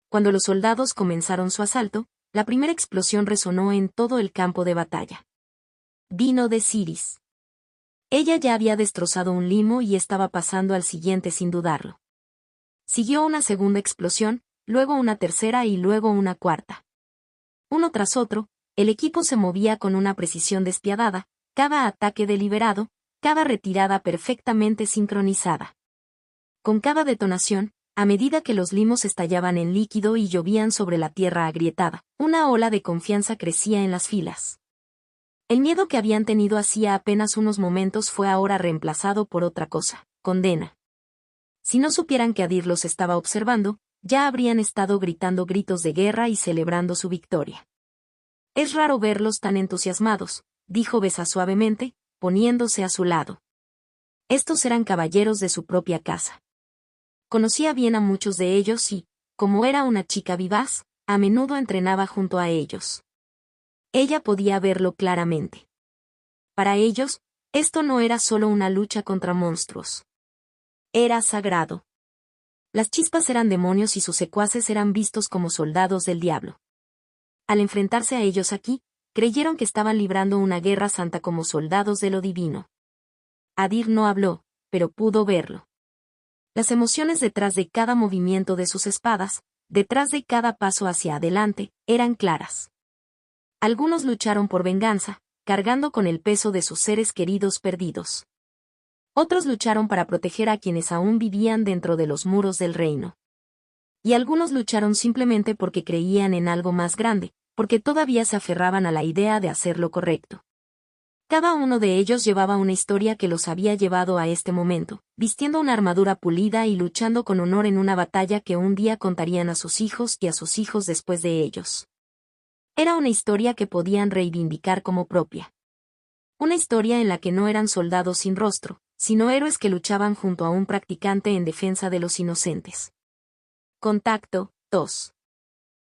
Cuando los soldados comenzaron su asalto, la primera explosión resonó en todo el campo de batalla. Vino de Siris. Ella ya había destrozado un limo y estaba pasando al siguiente sin dudarlo. Siguió una segunda explosión, luego una tercera y luego una cuarta. Uno tras otro, el equipo se movía con una precisión despiadada, cada ataque deliberado, cada retirada perfectamente sincronizada. Con cada detonación, a medida que los limos estallaban en líquido y llovían sobre la tierra agrietada, una ola de confianza crecía en las filas. El miedo que habían tenido hacía apenas unos momentos fue ahora reemplazado por otra cosa, condena. Si no supieran que Adir los estaba observando, ya habrían estado gritando gritos de guerra y celebrando su victoria. Es raro verlos tan entusiasmados, dijo Besa suavemente, poniéndose a su lado. Estos eran caballeros de su propia casa. Conocía bien a muchos de ellos y, como era una chica vivaz, a menudo entrenaba junto a ellos. Ella podía verlo claramente. Para ellos, esto no era solo una lucha contra monstruos. Era sagrado. Las chispas eran demonios y sus secuaces eran vistos como soldados del diablo. Al enfrentarse a ellos aquí, creyeron que estaban librando una guerra santa como soldados de lo divino. Adir no habló, pero pudo verlo. Las emociones detrás de cada movimiento de sus espadas, detrás de cada paso hacia adelante, eran claras. Algunos lucharon por venganza, cargando con el peso de sus seres queridos perdidos. Otros lucharon para proteger a quienes aún vivían dentro de los muros del reino. Y algunos lucharon simplemente porque creían en algo más grande, porque todavía se aferraban a la idea de hacer lo correcto. Cada uno de ellos llevaba una historia que los había llevado a este momento, vistiendo una armadura pulida y luchando con honor en una batalla que un día contarían a sus hijos y a sus hijos después de ellos. Era una historia que podían reivindicar como propia. Una historia en la que no eran soldados sin rostro, sino héroes que luchaban junto a un practicante en defensa de los inocentes. Contacto 2.